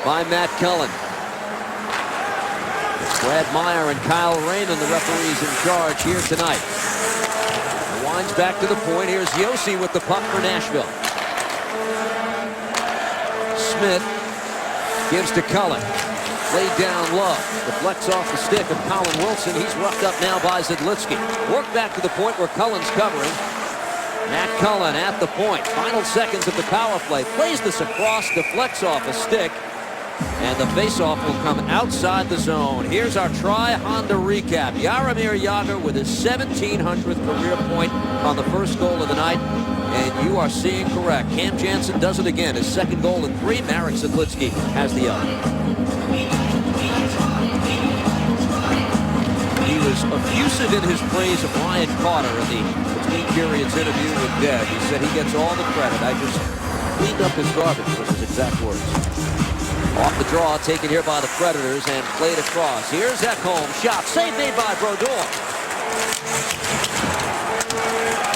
by Matt Cullen. It's Brad Meyer and Kyle Raymond, the referees in charge here tonight. Winds back to the point. Here's Josi with the puck for Nashville. Smith gives to Cullen. Laid down low. Deflects off the stick of Colin Wilson. He's roughed up now by Zidlitsky. Work back to the point where Cullen's covering. Matt Cullen at the point. Final seconds of the power play. Plays this across. Deflects off a stick. And the faceoff will come outside the zone. Here's our Tri-Honda recap. Jaromir Jagr with his 1700th career point on the first goal of the night. And you are seeing correct. Cam Janssen does it again. His second goal in 3. Marek Zidlitsky has the other. He was effusive in his praise of Ryan Carter in the between periods interview with Dev. He said he gets all the credit. I just cleaned up his garbage, was his exact words. Off the draw, taken here by the Predators and played across. Here's Ekholm. Shot. Save made by Brodeur.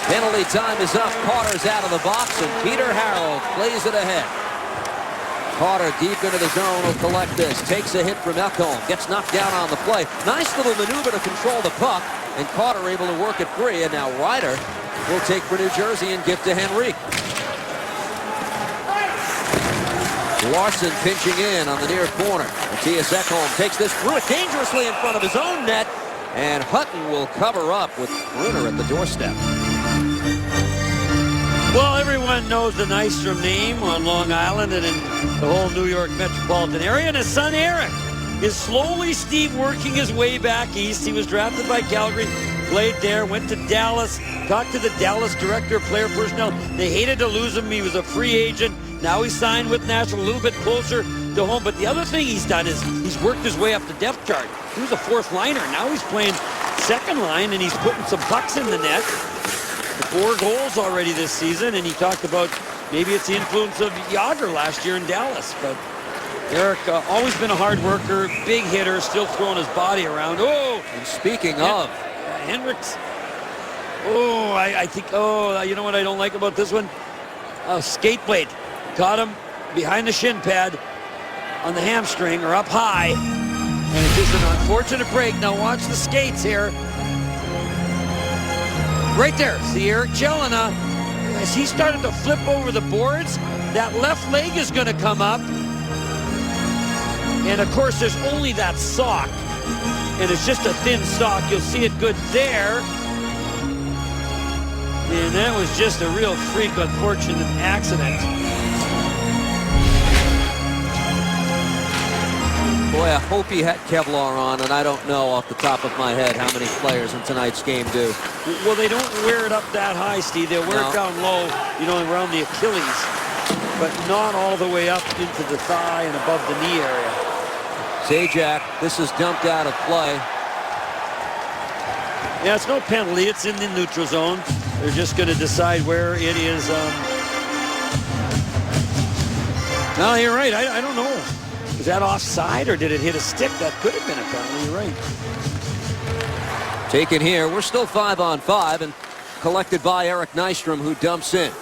Penalty time is up. Carter's out of the box, and Peter Harold plays it ahead. Carter deep into the zone will collect this. Takes a hit from Ekholm. Gets knocked down on the play. Nice little maneuver to control the puck, and Carter able to work it free. And now Ryder will take for New Jersey and give to Henrique. Larson pinching in on the near corner. Mattias Ekholm takes this through it dangerously in front of his own net, and Hutton will cover up with Bruner at the doorstep. Well, everyone knows the Nystrom name on Long Island and in the whole New York metropolitan area, and his son Eric is slowly, Steve, working his way back east. He was drafted by Calgary, played there, went to Dallas, talked to the Dallas director of player personnel. They hated to lose him. He was a free agent. Now he's signed with Nashville, a little bit closer to home. But the other thing he's done is he's worked his way up the depth chart. He was a fourth liner. Now he's playing second line, and he's putting some pucks in the net. 4 goals already this season, and he talked about maybe it's the influence of Jagr last year in Dallas. But Eric, always been a hard worker, big hitter, still throwing his body around. Oh! And speaking of... Hendricks. Oh, I think, you know what I don't like about this one? Skate blade. Caught him behind the shin pad on the hamstring, or up high. And it's just an unfortunate break. Now watch the skates here. Right there, see Eric Chelina, as he started to flip over the boards, that left leg is going to come up. And of course, there's only that sock. And it's just a thin sock. You'll see it good there. And that was just a real freak, unfortunate accident. Boy, I hope he had Kevlar on, and I don't know off the top of my head how many players in tonight's game do. Well, they don't wear it up that high, Steve. They'll wear it down low, around the Achilles, but not all the way up into the thigh and above the knee area. Zajac, this is dumped out of play. Yeah, it's no penalty. It's in the neutral zone. They're just going to decide where it is. No, you're right. I don't know. Was that offside, or did it hit a stick? That could have been a penalty. You're right. Taken here. We're still 5-on-5 and collected by Eric Nystrom, who dumps in.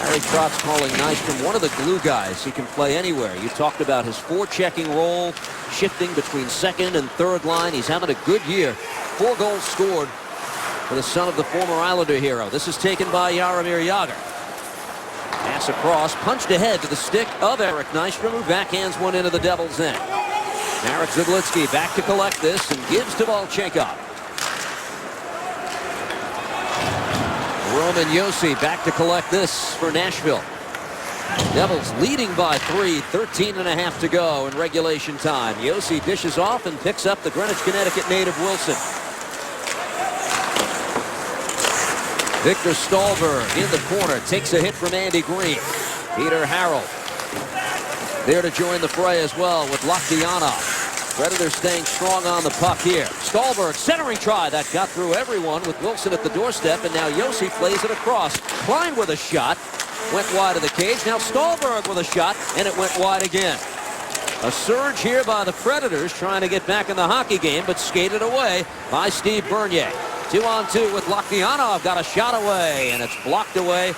Harry Trotz calling Nystrom one of the glue guys. He can play anywhere. You talked about his forechecking role, shifting between second and third line. He's having a good year. 4 goals scored for the son of the former Islander hero. This is taken by Jaromir Jagr. Pass across, punched ahead to the stick of Eric Nystrom, who backhands one into the Devils' end. Marek Zidlitsky back to collect this and gives to Volchenkov. Roman Josi back to collect this for Nashville. Devils leading by 3, 13.5 to go in regulation time. Josi dishes off and picks up the Greenwich, Connecticut native Wilson. Victor Stahlberg in the corner, takes a hit from Andy Green. Peter Harold there to join the fray as well with Laktianov. Predators staying strong on the puck here. Stallberg centering try. That got through everyone with Wilson at the doorstep, and now Josi plays it across. Klein with a shot. Went wide of the cage. Now Stallberg with a shot, and it went wide again. A surge here by the Predators trying to get back in the hockey game, but skated away by Steve Bernier. 2-on-2 with Laktianov. Got a shot away, and it's blocked away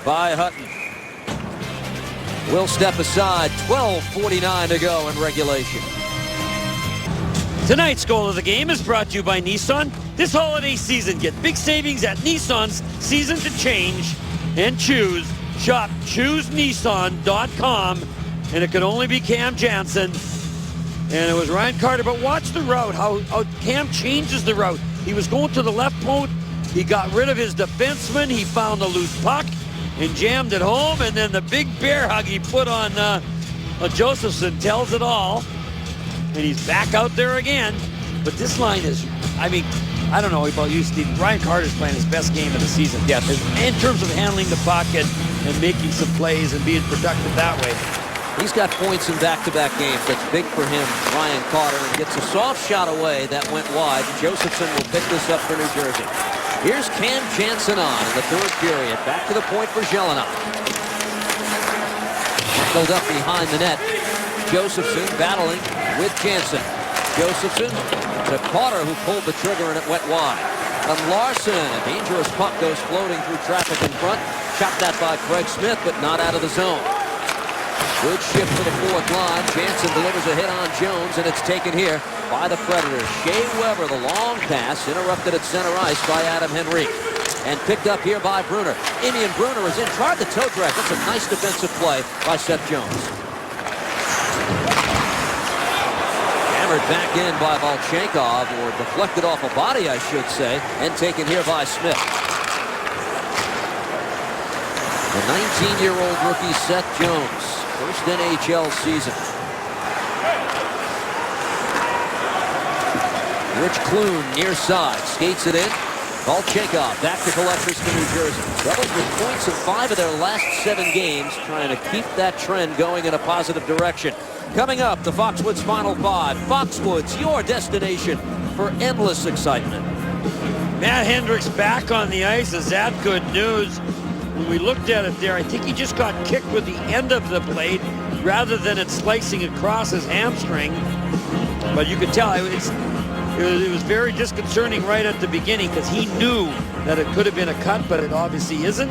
by Hutton. We'll step aside. 12:49 to go in regulation. Tonight's goal of the game is brought to you by Nissan. This holiday season, get big savings at Nissan's Season to Change and choose. Shop ChooseNissan.com, and it could only be Cam Janssen. And it was Ryan Carter, but watch the route, how Cam changes the route. He was going to the left point. He got rid of his defenseman. He found the loose puck and jammed it home, and then the big bear hug he put on Josephson tells it all. And he's back out there again. But this line is, I mean, I don't know about you, Steve. Ryan Carter's playing his best game of the season. Yes. In terms of handling the puck and making some plays and being productive that way. He's got points in back-to-back games. That's big for him, Ryan Carter, and gets a soft shot away that went wide. Josephson will pick this up for New Jersey. Here's Cam Janssen on in the third period. Back to the point for Zhelinov. Tackled up behind the net. Josephson battling with Janssen. Josephson to Carter, who pulled the trigger, and it went wide. And Larson, a dangerous puck goes floating through traffic in front. Shot that by Craig Smith, but not out of the zone. Good shift for the fourth line. Janssen delivers a hit on Jones, and it's taken here by the Predators. Shea Weber, the long pass, interrupted at center ice by Adam Henrique. And picked up here by Bruner. Emian Bruner is in. Tried the toe drag. That's a nice defensive play by Seth Jones. Hammered back in by Volchenkov, or deflected off a body, I should say, and taken here by Smith. The 19-year-old rookie Seth Jones, first NHL season. Rich Clune near side, skates it in. Volchenkov back to collectors for New Jersey. Devils with points in 5 of their last 7 games, trying to keep that trend going in a positive direction. Coming up, the Foxwoods Final 5. Foxwoods, your destination for endless excitement. Matt Hendricks back on the ice. Is that good news? When we looked at it there, I think he just got kicked with the end of the blade rather than it slicing across his hamstring. But you could tell it was very disconcerting right at the beginning, because he knew that it could have been a cut, but it obviously isn't.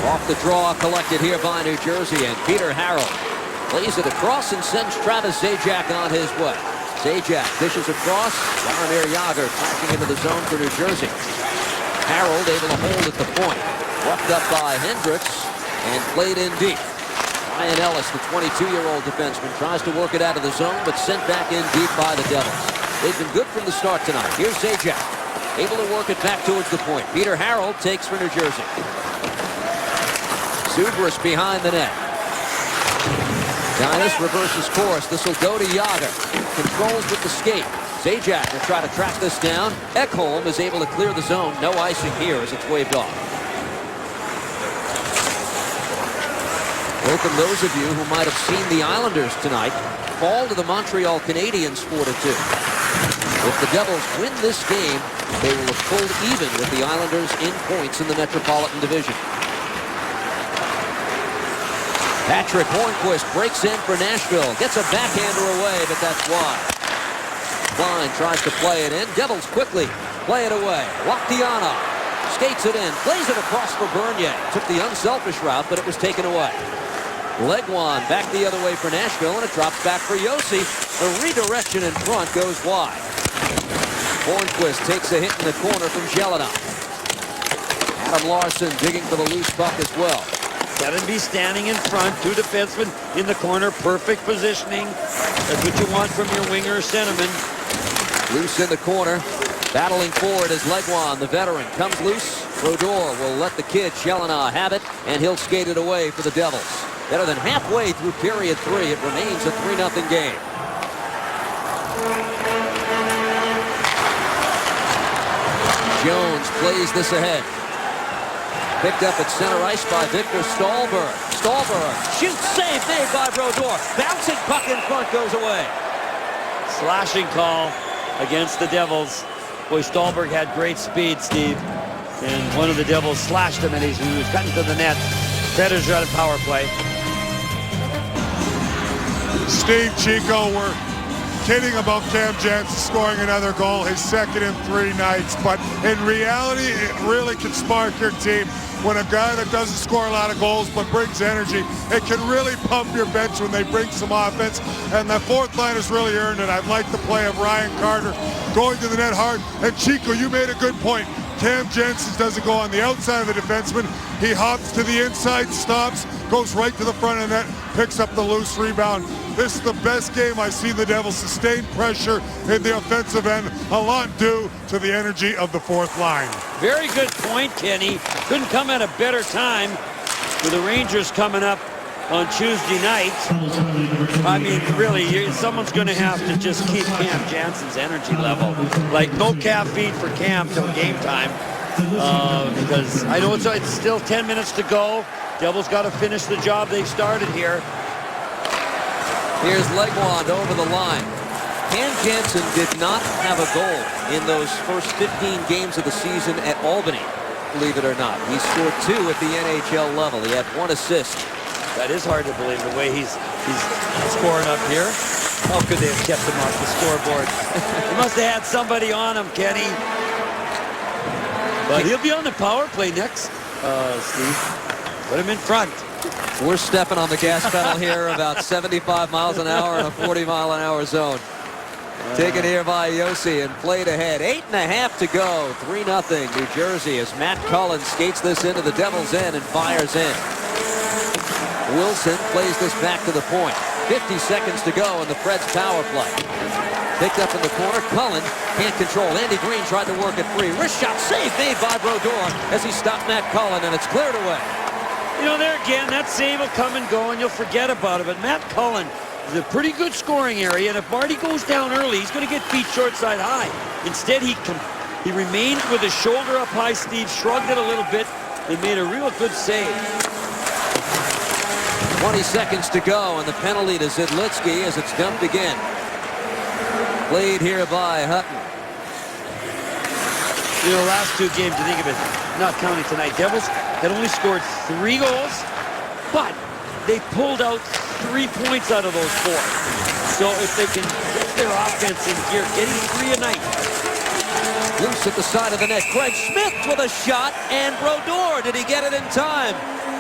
Off the draw, collected here by New Jersey, and Peter Harold plays it across and sends Travis Zajac on his way. Zajac dishes across. Jaromir Jagr tracking into the zone for New Jersey. Harold able to hold at the point. Roughed up by Hendricks and played in deep. Ryan Ellis, the 22-year-old defenseman, tries to work it out of the zone, but sent back in deep by the Devils. They've been good from the start tonight. Here's Zajac, able to work it back towards the point. Peter Harold takes for New Jersey. Zubris behind the net. Giannis reverses course. This will go to Jagr. Controls with the skate. Zajac will try to track this down. Ekholm is able to clear the zone. No icing here as it's waved off. Welcome those of you who might have seen the Islanders tonight fall to the Montreal Canadiens 4-2. If the Devils win this game, they will have pulled even with the Islanders in points in the Metropolitan Division. Patrick Hornquist breaks in for Nashville. Gets a backhander away, but that's wide. Klein tries to play it in. Devils quickly play it away. Laktianov skates it in. Plays it across for Bernier. Took the unselfish route, but it was taken away. Legwan back the other way for Nashville, and it drops back for Josi. The redirection in front goes wide. Hornquist takes a hit in the corner from Zhelinov. Adam Larson digging for the loose puck as well. Sevenby standing in front, 2 defensemen in the corner, perfect positioning. That's what you want from your winger centerman. Loose in the corner, battling forward is Legwan, the veteran. Comes loose, Brodeur will let the kid Zhelinov have it, and he'll skate it away for the Devils. Better than halfway through period 3, it remains a 3-0 game. Jones plays this ahead. Picked up at center ice by Victor Stallberg. Stallberg shoots, save made by Brodeur. Bouncing puck in front goes away. Slashing call against the Devils. Boy, Stallberg had great speed, Steve. And one of the Devils slashed him, and he was cutting to the net. Predators are on a power play. Steve, Chico, we're kidding about Cam Janssen scoring another goal, his second in 3 nights. But in reality, it really can spark your team. When a guy that doesn't score a lot of goals but brings energy, it can really pump your bench when they bring some offense. And the fourth line has really earned it. I like the play of Ryan Carter going to the net hard. And Chico, you made a good point. Cam Janssen doesn't go on the outside of the defenseman. He hops to the inside, stops, goes right to the front of the net, picks up the loose rebound. This is the best game I've seen the Devils sustain pressure in the offensive end, a lot due to the energy of the fourth line. Very good point, Kenny. Couldn't come at a better time with the Rangers coming up on Tuesday night. I mean, really, someone's going to have to just keep Cam Janssen's energy level. Like, no caffeine for Cam till game time. Because I know it's still 10 minutes to go. Devils got to finish the job they started here. Here's Legwand over the line. Cam Janssen did not have a goal in those first 15 games of the season at Albany, believe it or not. He scored 2 at the NHL level. He had 1 assist. That is hard to believe, the way he's scoring up here. How could they have kept him off the scoreboard? They must have had somebody on him, Kenny. But he'll be on the power play next, Steve. Put him in front. We're stepping on the gas pedal here, about 75 miles an hour in a 40-mile-an-hour zone. Taken here by Yossi and played ahead. 8.5 to go. 3-0 New Jersey as Matt Cullen skates this into the Devils' end and fires in. Wilson plays this back to the point. 50 seconds to go in the Preds' power play. Picked up in the corner. Cullen can't control. Andy Green tried to work it free. Wrist shot save made by Brodeur as he stopped Matt Cullen, and it's cleared away. You know, there again, that save will come and go, and you'll forget about it. But Matt Cullen is a pretty good scoring area, and if Marty goes down early, he's going to get beat short side high. Instead, he remained with his shoulder up high. Steve shrugged it a little bit and made a real good save. 20 seconds to go, and the penalty to Zidlitsky as it's dumped again. Played here by Hutton. You know, last 2 games, you think of it, not counting tonight, Devils had only scored 3 goals, but they pulled out 3 points out of those 4. So if they can get their offense in gear, getting 3 a night. Loose at the side of the net. Craig Smith with a shot, and Brodeur, did he get it in time?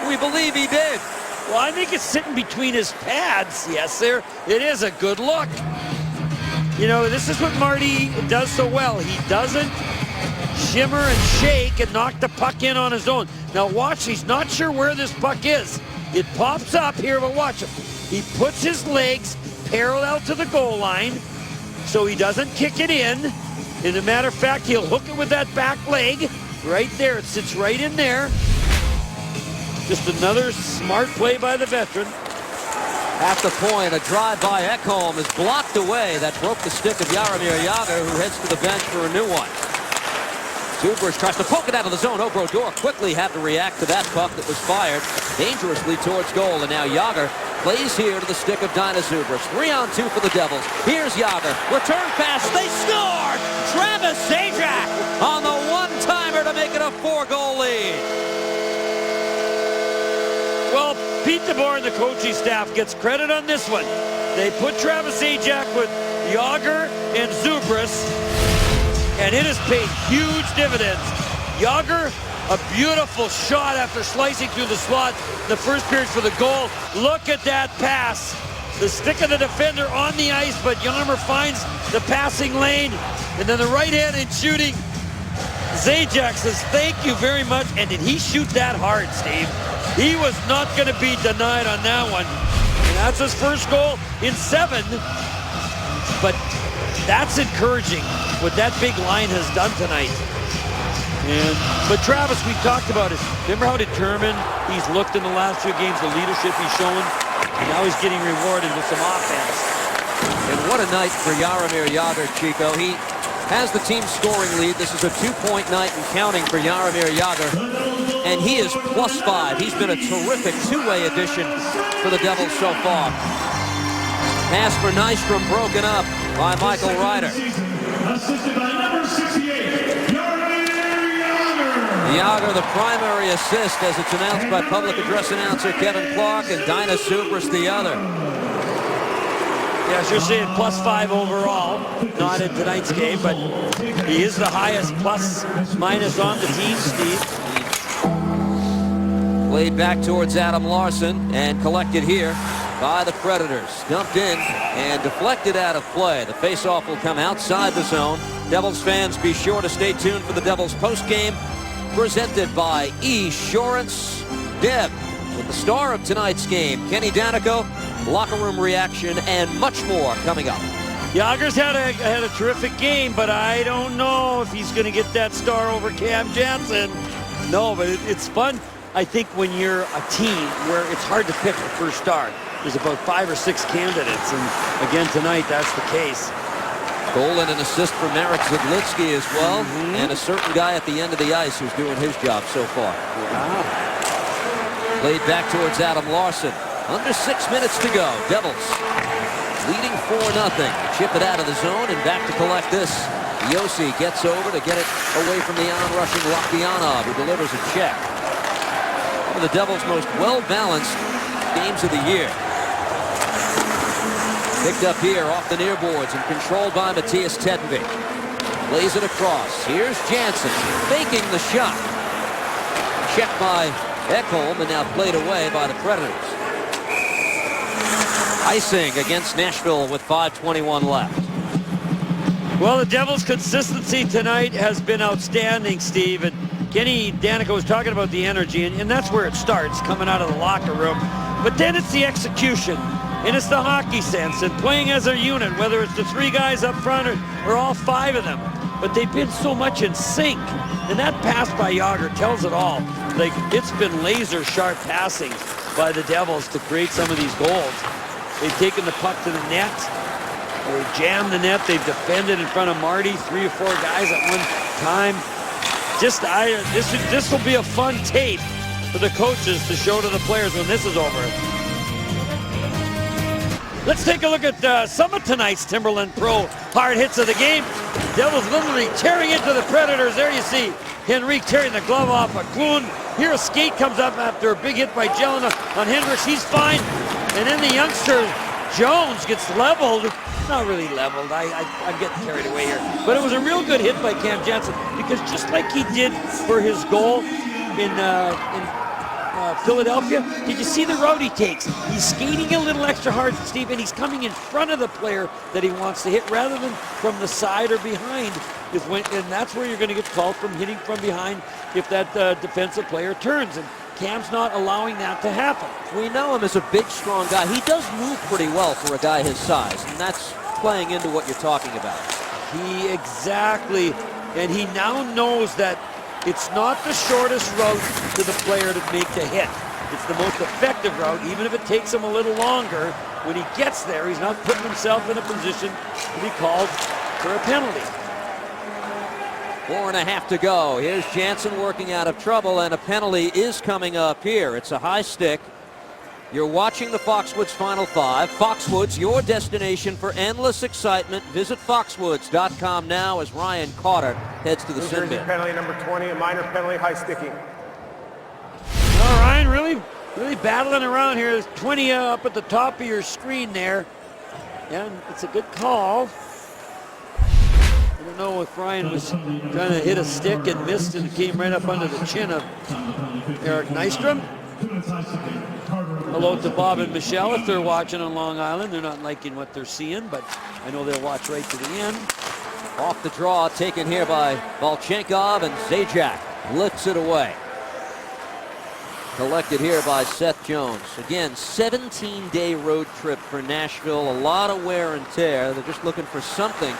We believe he did. Well, I think it's sitting between his pads. Yes, sir. It is a good look. You know, this is what Marty does so well. He doesn't shimmer and shake and knock the puck in on his own. Now watch, he's not sure where this puck is. It pops up here, but watch him. He puts his legs parallel to the goal line so he doesn't kick it in. As a matter of fact, he'll hook it with that back leg right there. It sits right in there. Just another smart play by the veteran. At the point, a drive by Ekholm is blocked away. That broke the stick of Jaromir Jagr, who heads to the bench for a new one. Zubrus tries to poke it out of the zone. Brodeur quickly had to react to that puck that was fired dangerously towards goal. And now Jagr plays here to the stick of Dinah Zubrus. 3-on-2 for the Devils. Here's Jagr. Return pass. They scored! Travis Zajac on the one-timer to make it a 4-goal lead. Well, Pete DeBoer and the coaching staff gets credit on this one. They put Travis Zajac with Jagr and Zubrus, and it has paid huge dividends. Jagr, a beautiful shot after slicing through the slot in the first period for the goal. Look at that pass. The stick of the defender on the ice, but Jaromir finds the passing lane, and then the right-handed shooting. Zajac says, thank you very much. And did he shoot that hard, Steve? He was not going to be denied on that one. And that's his first goal in 7. But that's encouraging what that big line has done tonight. But Travis, we talked about it. Remember how determined he's looked in the last 2 games, the leadership he's shown? And now he's getting rewarded with some offense. And what a night for Jaromir Jagr, Chico. He has the team scoring lead. This is a 2-point night and counting for Jaromir Jagr. and he is +5. He's been a terrific two-way addition for the Devils so far. Pass for Nystrom broken up by Michael Ryder. Assisted by number 68, Jagr, the primary assist, as it's announced by public address announcer Kevin Clark, and Dinah Subras the other. Yes, you're seeing +5 overall, not in tonight's game, but he is the highest plus-minus on the team, Steve. Played back towards Adam Larsson and collected here by the Predators. Dumped in and deflected out of play. The faceoff will come outside the zone. Devils fans, be sure to stay tuned for the Devils postgame, presented by Esurance. Deb, with the star of tonight's game, Kenny Daneyko, locker room reaction, and much more coming up. Jagr's had a terrific game, but I don't know if he's going to get that star over Cam Janssen. No, but it's fun, I think, when you're a team where it's hard to pick the first star. There's about 5 or 6 candidates, and again tonight that's the case. Goal and an assist for Marek Zidlitsky as well, and a certain guy at the end of the ice who's doing his job so far. Wow. Played back towards Adam Larsson. Under 6 minutes to go. Devils leading 4-0. Chip it out of the zone and back to collect this. Yossi gets over to get it away from the on-rushing Lokdianov, who delivers a check. One of the Devils' most well-balanced games of the year. Picked up here off the near boards and controlled by Matthias Tettenby. Plays it across. Here's Janssen faking the shot. Checked by Ekholm and now played away by the Predators. Icing against Nashville with 5:21 left. Well, the Devils' consistency tonight has been outstanding, Steve. And Kenny Daneyko was talking about the energy, and that's where it starts, coming out of the locker room. But then it's the execution, and it's the hockey sense, and playing as a unit, whether it's the 3 guys up front or all 5 of them. But they've been so much in sync, and that pass by Jagr tells it all. Like, it's been laser-sharp passing by the Devils to create some of these goals. They've taken the puck to the net. They've jammed the net. They've defended in front of Marty, 3 or 4 guys at one time. This will be a fun tape for the coaches to show to the players when this is over. Let's take a look at some of tonight's Timberland Pro hard hits of the game. Devils literally tearing into the Predators. There you see Henrique tearing the glove off of Clune. Here a skate comes up after a big hit by Jelena on Hendricks. He's fine. And then the youngster Jones gets leveled. Not really leveled. I'm getting carried away here. But it was a real good hit by Cam Janssen, because just like he did for his goal in Philadelphia, did you see the route he takes? He's skating a little extra hard, Steve, and he's coming in front of the player that he wants to hit rather than from the side or behind. And that's where you're going to get called from hitting from behind if that defensive player turns. And Cam's not allowing that to happen. We know him as a big, strong guy. He does move pretty well for a guy his size, and that's playing into what you're talking about. Exactly. And he now knows that it's not the shortest route to the player to make the hit. It's the most effective route, even if it takes him a little longer. When he gets there, he's not putting himself in a position to be called for a penalty. 4.5 to go. Here's Janssen working out of trouble, and a penalty is coming up here. It's a high stick. You're watching the Foxwoods Final 5. Foxwoods, your destination for endless excitement. Visit foxwoods.com now as Ryan Carter heads to the New sin Jersey bin. penalty number 20, a minor penalty, high sticking. Well, Ryan, really battling around here. There's 20 up at the top of your screen there. Yeah, it's a good call. I don't know if Ryan was trying to hit a stick and missed, and it came right up under the chin of Eric Nystrom. Hello to Bob and Michelle if they're watching on Long Island. They're not liking what they're seeing, but I know they'll watch right to the end. Off the draw, taken here by Volchenkov, and Zajac lifts it away. Collected here by Seth Jones. Again, 17-day road trip for Nashville. A lot of wear and tear. They're just looking for something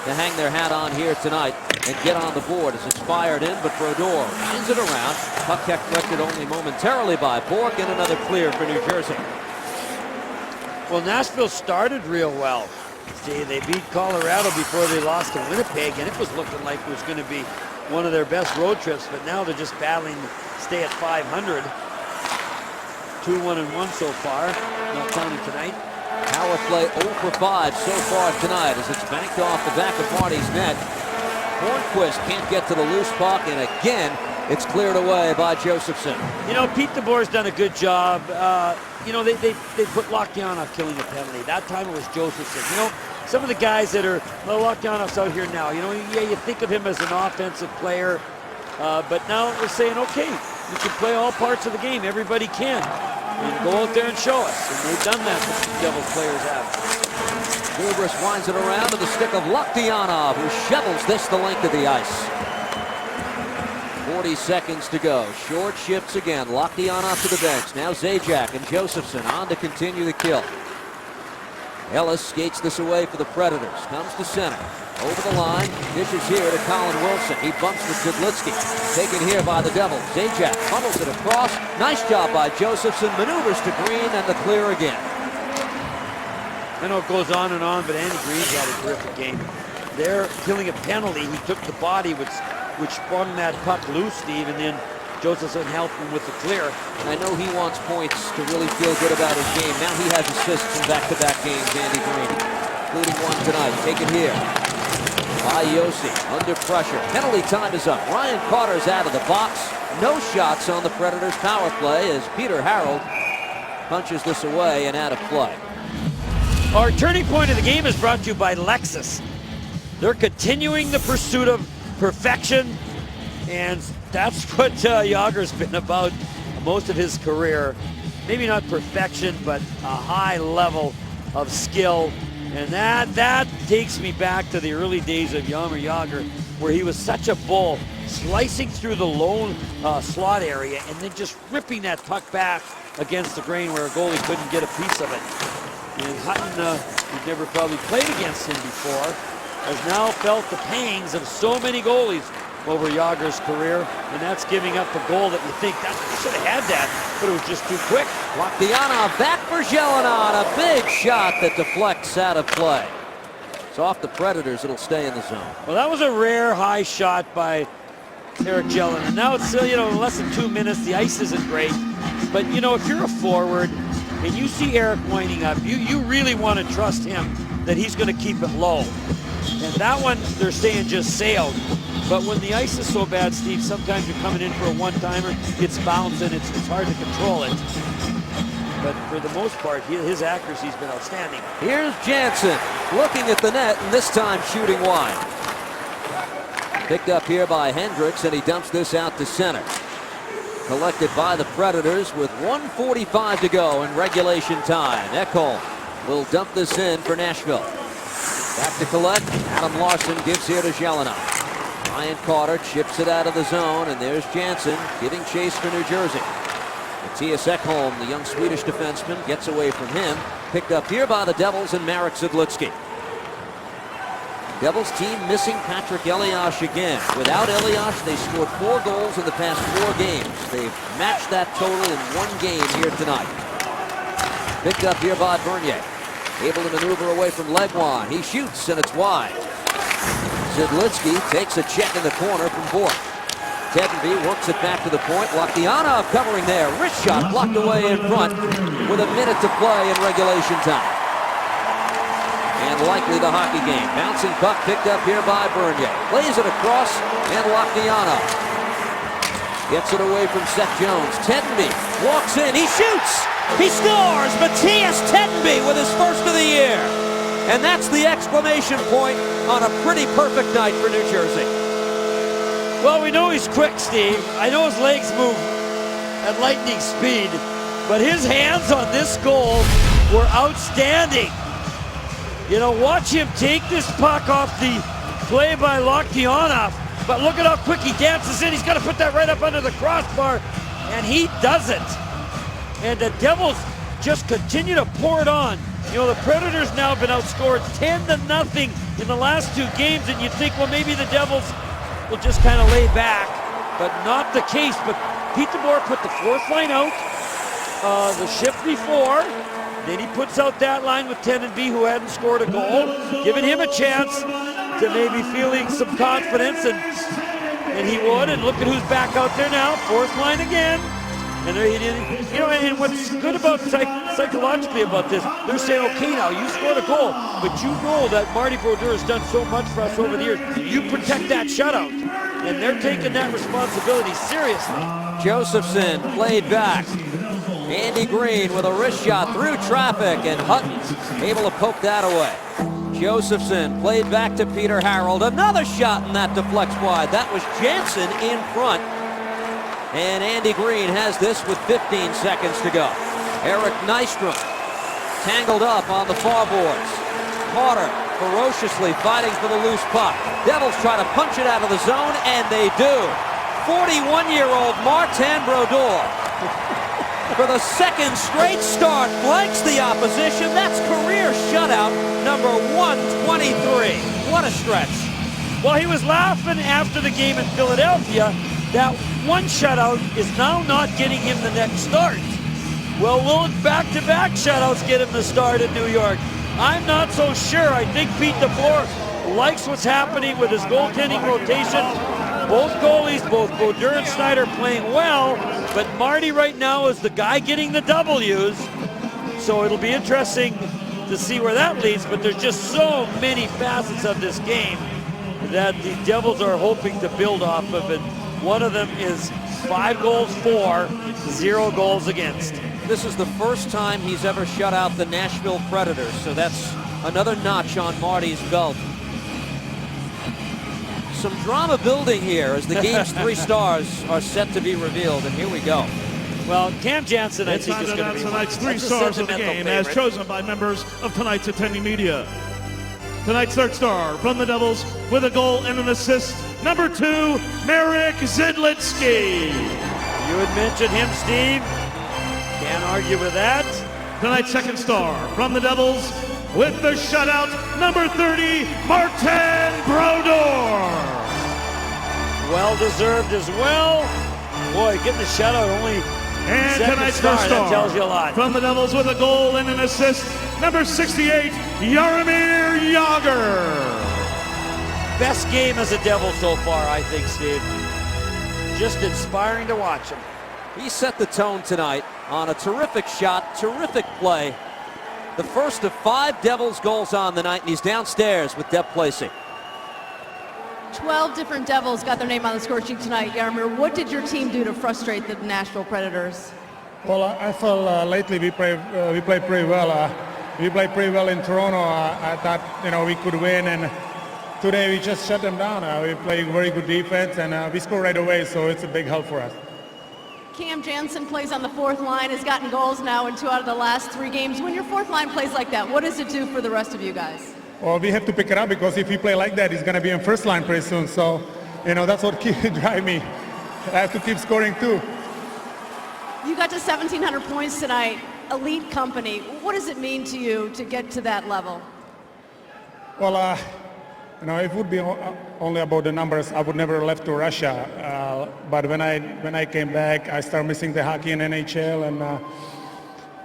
to hang their hat on here tonight and get on the board as it's fired in, but Brodeur winds it around. Puck collected only momentarily by Bourque, and another clear for New Jersey. Well, Nashville started real well. See, they beat Colorado before they lost to Winnipeg, and it was looking like it was going to be one of their best road trips, but now they're just battling to stay at 500. 2-1-1 so far, not counting tonight. Power play 0 for 5 so far tonight as it's banked off the back of Marty's net. Hornquist can't get to the loose puck, and again, it's cleared away by Josephson. You know, Pete DeBoer's done a good job. You know, they put Lockdownov killing a penalty. That time it was Josephson. You know, some of the guys that are, well, Lockdownov's out here now. You know, yeah, you think of him as an offensive player, but now we're saying, okay, you can play all parts of the game. Everybody can. And go out there and show us. And they've done that, the Devils players have. Zobrist winds it around to the stick of Lockdownov, who shovels this the length of the ice. 40 seconds to go. Short shifts again. Lockdownov to the bench. Now Zajac and Josephson on to continue the kill. Ellis skates this away for the Predators. Comes to center. Over the line. Dishes here to Colin Wilson. He bumps with Zidlitsky. Taken here by the Devils. Zajac funnels it across. Nice job by Josephson. Maneuvers to Green and the clear again. I know it goes on and on, but Andy Green's had a terrific game. They're killing a penalty. He took the body, which sprung that puck loose, Steve, and then Josephson helped him with the clear. I know he wants points to really feel good about his game. Now he has assists in back-to-back games, Andy Green, including one tonight. Take it here by Yossi, under pressure. Penalty time is up. Ryan Carter's out of the box. No shots on the Predators' power play as Peter Harold punches this away and out of play. Our turning point of the game is brought to you by Lexus. They're continuing the pursuit of perfection, and that's what Jágr's been about most of his career. Maybe not perfection, but a high level of skill. And that takes me back to the early days of Jaromir Jágr, where he was such a bull, slicing through the lone slot area and then just ripping that puck back against the grain where a goalie couldn't get a piece of it. And Hutton, who'd never probably played against him before, has now felt the pangs of so many goalies over Jágr's career, and that's giving up a goal that you think that should have had that, but it was just too quick. Lockdownov back for Gelinas, a big shot that deflects out of play. It's off the Predators, it'll stay in the zone. Well, that was a rare high shot by Eric Gelinas. Now it's still, you know, less than 2 minutes, the ice isn't great, but you know, if you're a forward and you see Eric winding up, you really want to trust him that he's going to keep it low. And that one, they're saying just sailed. But when the ice is so bad, Steve, sometimes you're coming in for a one-timer, it's bouncing, it's hard to control it. But for the most part, his accuracy's been outstanding. Here's Jansen looking at the net, and this time shooting wide. Picked up here by Hendricks, and he dumps this out to center. Collected by the Predators with 1:45 to go in regulation time. Ekholm will dump this in for Nashville. Back to collect. Adam Larsson gives here to Gelinas. Ryan Carter chips it out of the zone, and there's Jansen giving chase for New Jersey. Mattias Ekholm, the young Swedish defenseman, gets away from him. Picked up here by the Devils and Marek Zidlitsky. Devils team missing Patrick Elias again. Without Elias, they scored 4 goals in the past 4 games. They've matched that total in 1 game here tonight. Picked up here by Bernier. Able to maneuver away from Legwand. He shoots, and it's wide. Zidlitsky takes a check in the corner from Bourque. Tedenby works it back to the point. Lockdownov covering there. Wrist shot blocked away in front with a minute to play in regulation time. And likely the hockey game. Bouncing puck picked up here by Bernier. Plays it across, and Lockdownov gets it away from Seth Jones. Tedenby walks in. He shoots. He scores. Mattias Tedenby with his first of the year. And that's the exclamation point on a pretty perfect night for New Jersey. Well, we know he's quick, Steve. I know his legs move at lightning speed, but his hands on this goal were outstanding. You know, watch him take this puck off the play by Lockdownov, but look at how quick he dances in. He's got to put that right up under the crossbar, and he does it. And the Devils just continue to pour it on. You know, the Predators now have been outscored 10-0 in the last 2 games, and you think, well, maybe the Devils will just kind of lay back, but not the case. But Pete DeBoer put the 4th line out the shift before. Then he puts out that line with Tedenby, who hadn't scored a goal, giving him a chance to maybe feeling some confidence. and he would. And look at who's back out there now, fourth line again. And he didn't, you know, and what's good about psychologically about this, they're saying, okay, now you scored a goal, but you know that Marty Brodeur has done so much for us over the years. You protect that shutout, and they're taking that responsibility seriously. Josephson played back. Andy Green with a wrist shot through traffic, and Hutton able to poke that away. Josephson played back to Peter Harold. Another shot, and that deflects wide. That was Jansen in front. And Andy Green has this with 15 seconds to go. Eric Nystrom tangled up on the far boards. Carter ferociously fighting for the loose puck. Devils try to punch it out of the zone, and they do. 41-year-old Martin Brodeur, for the second straight start, blanks the opposition. That's career shutout number 123. What a stretch. Well, he was laughing after the game in Philadelphia. That one shutout is now not getting him the next start. Well, will back-to-back shutouts get him the start in New York? I'm not so sure. I think Pete DeFleur likes what's happening with his goaltending rotation. Both goalies, both Brodeur and Snyder, playing well, but Marty right now is the guy getting the W's. So it'll be interesting to see where that leads, but there's just so many facets of this game that the Devils are hoping to build off of it. One of them is 5 goals for, 0 goals against. This is the first time he's ever shut out the Nashville Predators, so that's another notch on Marty's belt. Some drama building here as the game's 3 stars are set to be revealed, and here we go. Well, Cam Jansen, I think, is going to be tonight's 3 stars of the game, as chosen by members of tonight's attending media. Tonight's third star from the Devils with a goal and an assist, number 2, Marek Zidlitsky. You had mentioned him, Steve. Can't argue with that. Tonight's second star from the Devils with the shutout, number 30, Martin Brodeur. Well-deserved as well. Boy, getting the shutout only and second tonight's star, first star that tells you a lot. from the Devils with a goal and an assist, number 68, Jaromir Jagr. Best game as a Devil so far, I think, Steve. Just inspiring to watch him. He set the tone tonight on a terrific shot, terrific play. The first of 5 Devils goals on the night, and he's downstairs with Deb Placey. 12 different Devils got their name on the score sheet tonight. Jaromir, what did your team do to frustrate the Nashville Predators? Well, I felt lately we played pretty well. We played pretty well in Toronto. I thought, we could win, and today we just shut them down. We played very good defense, and we scored right away, so it's a big help for us. Cam Jansen plays on the fourth line, has gotten goals now in 2 out of the last 3 games. When your fourth line plays like that, what does it do for the rest of you guys? Well, we have to pick it up, because if we play like that, he's going to be in first line pretty soon. So, that's what drives me. I have to keep scoring too. You got to 1,700 points tonight, elite company. What does it mean to you to get to that level? Well, if it would be only about the numbers, I would never left to Russia. But when I came back, I started missing the hockey in NHL,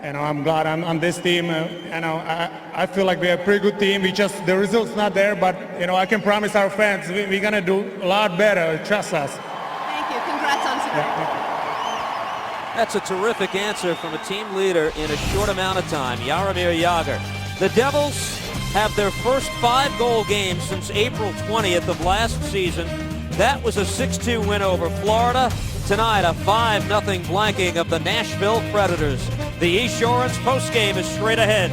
and I'm glad I'm on this team. I feel like we have a pretty good team. The results not there, but I can promise our fans we're gonna do a lot better. Trust us. Thank you. Congrats on tonight. That's a terrific answer from a team leader in a short amount of time, Jaromir Jagr. The Devils have their first 5-goal game since April 20th of last season. That was a 6-2 win over Florida. Tonight, a 5-0 blanking of the Nashville Predators. The Esurance postgame is straight ahead.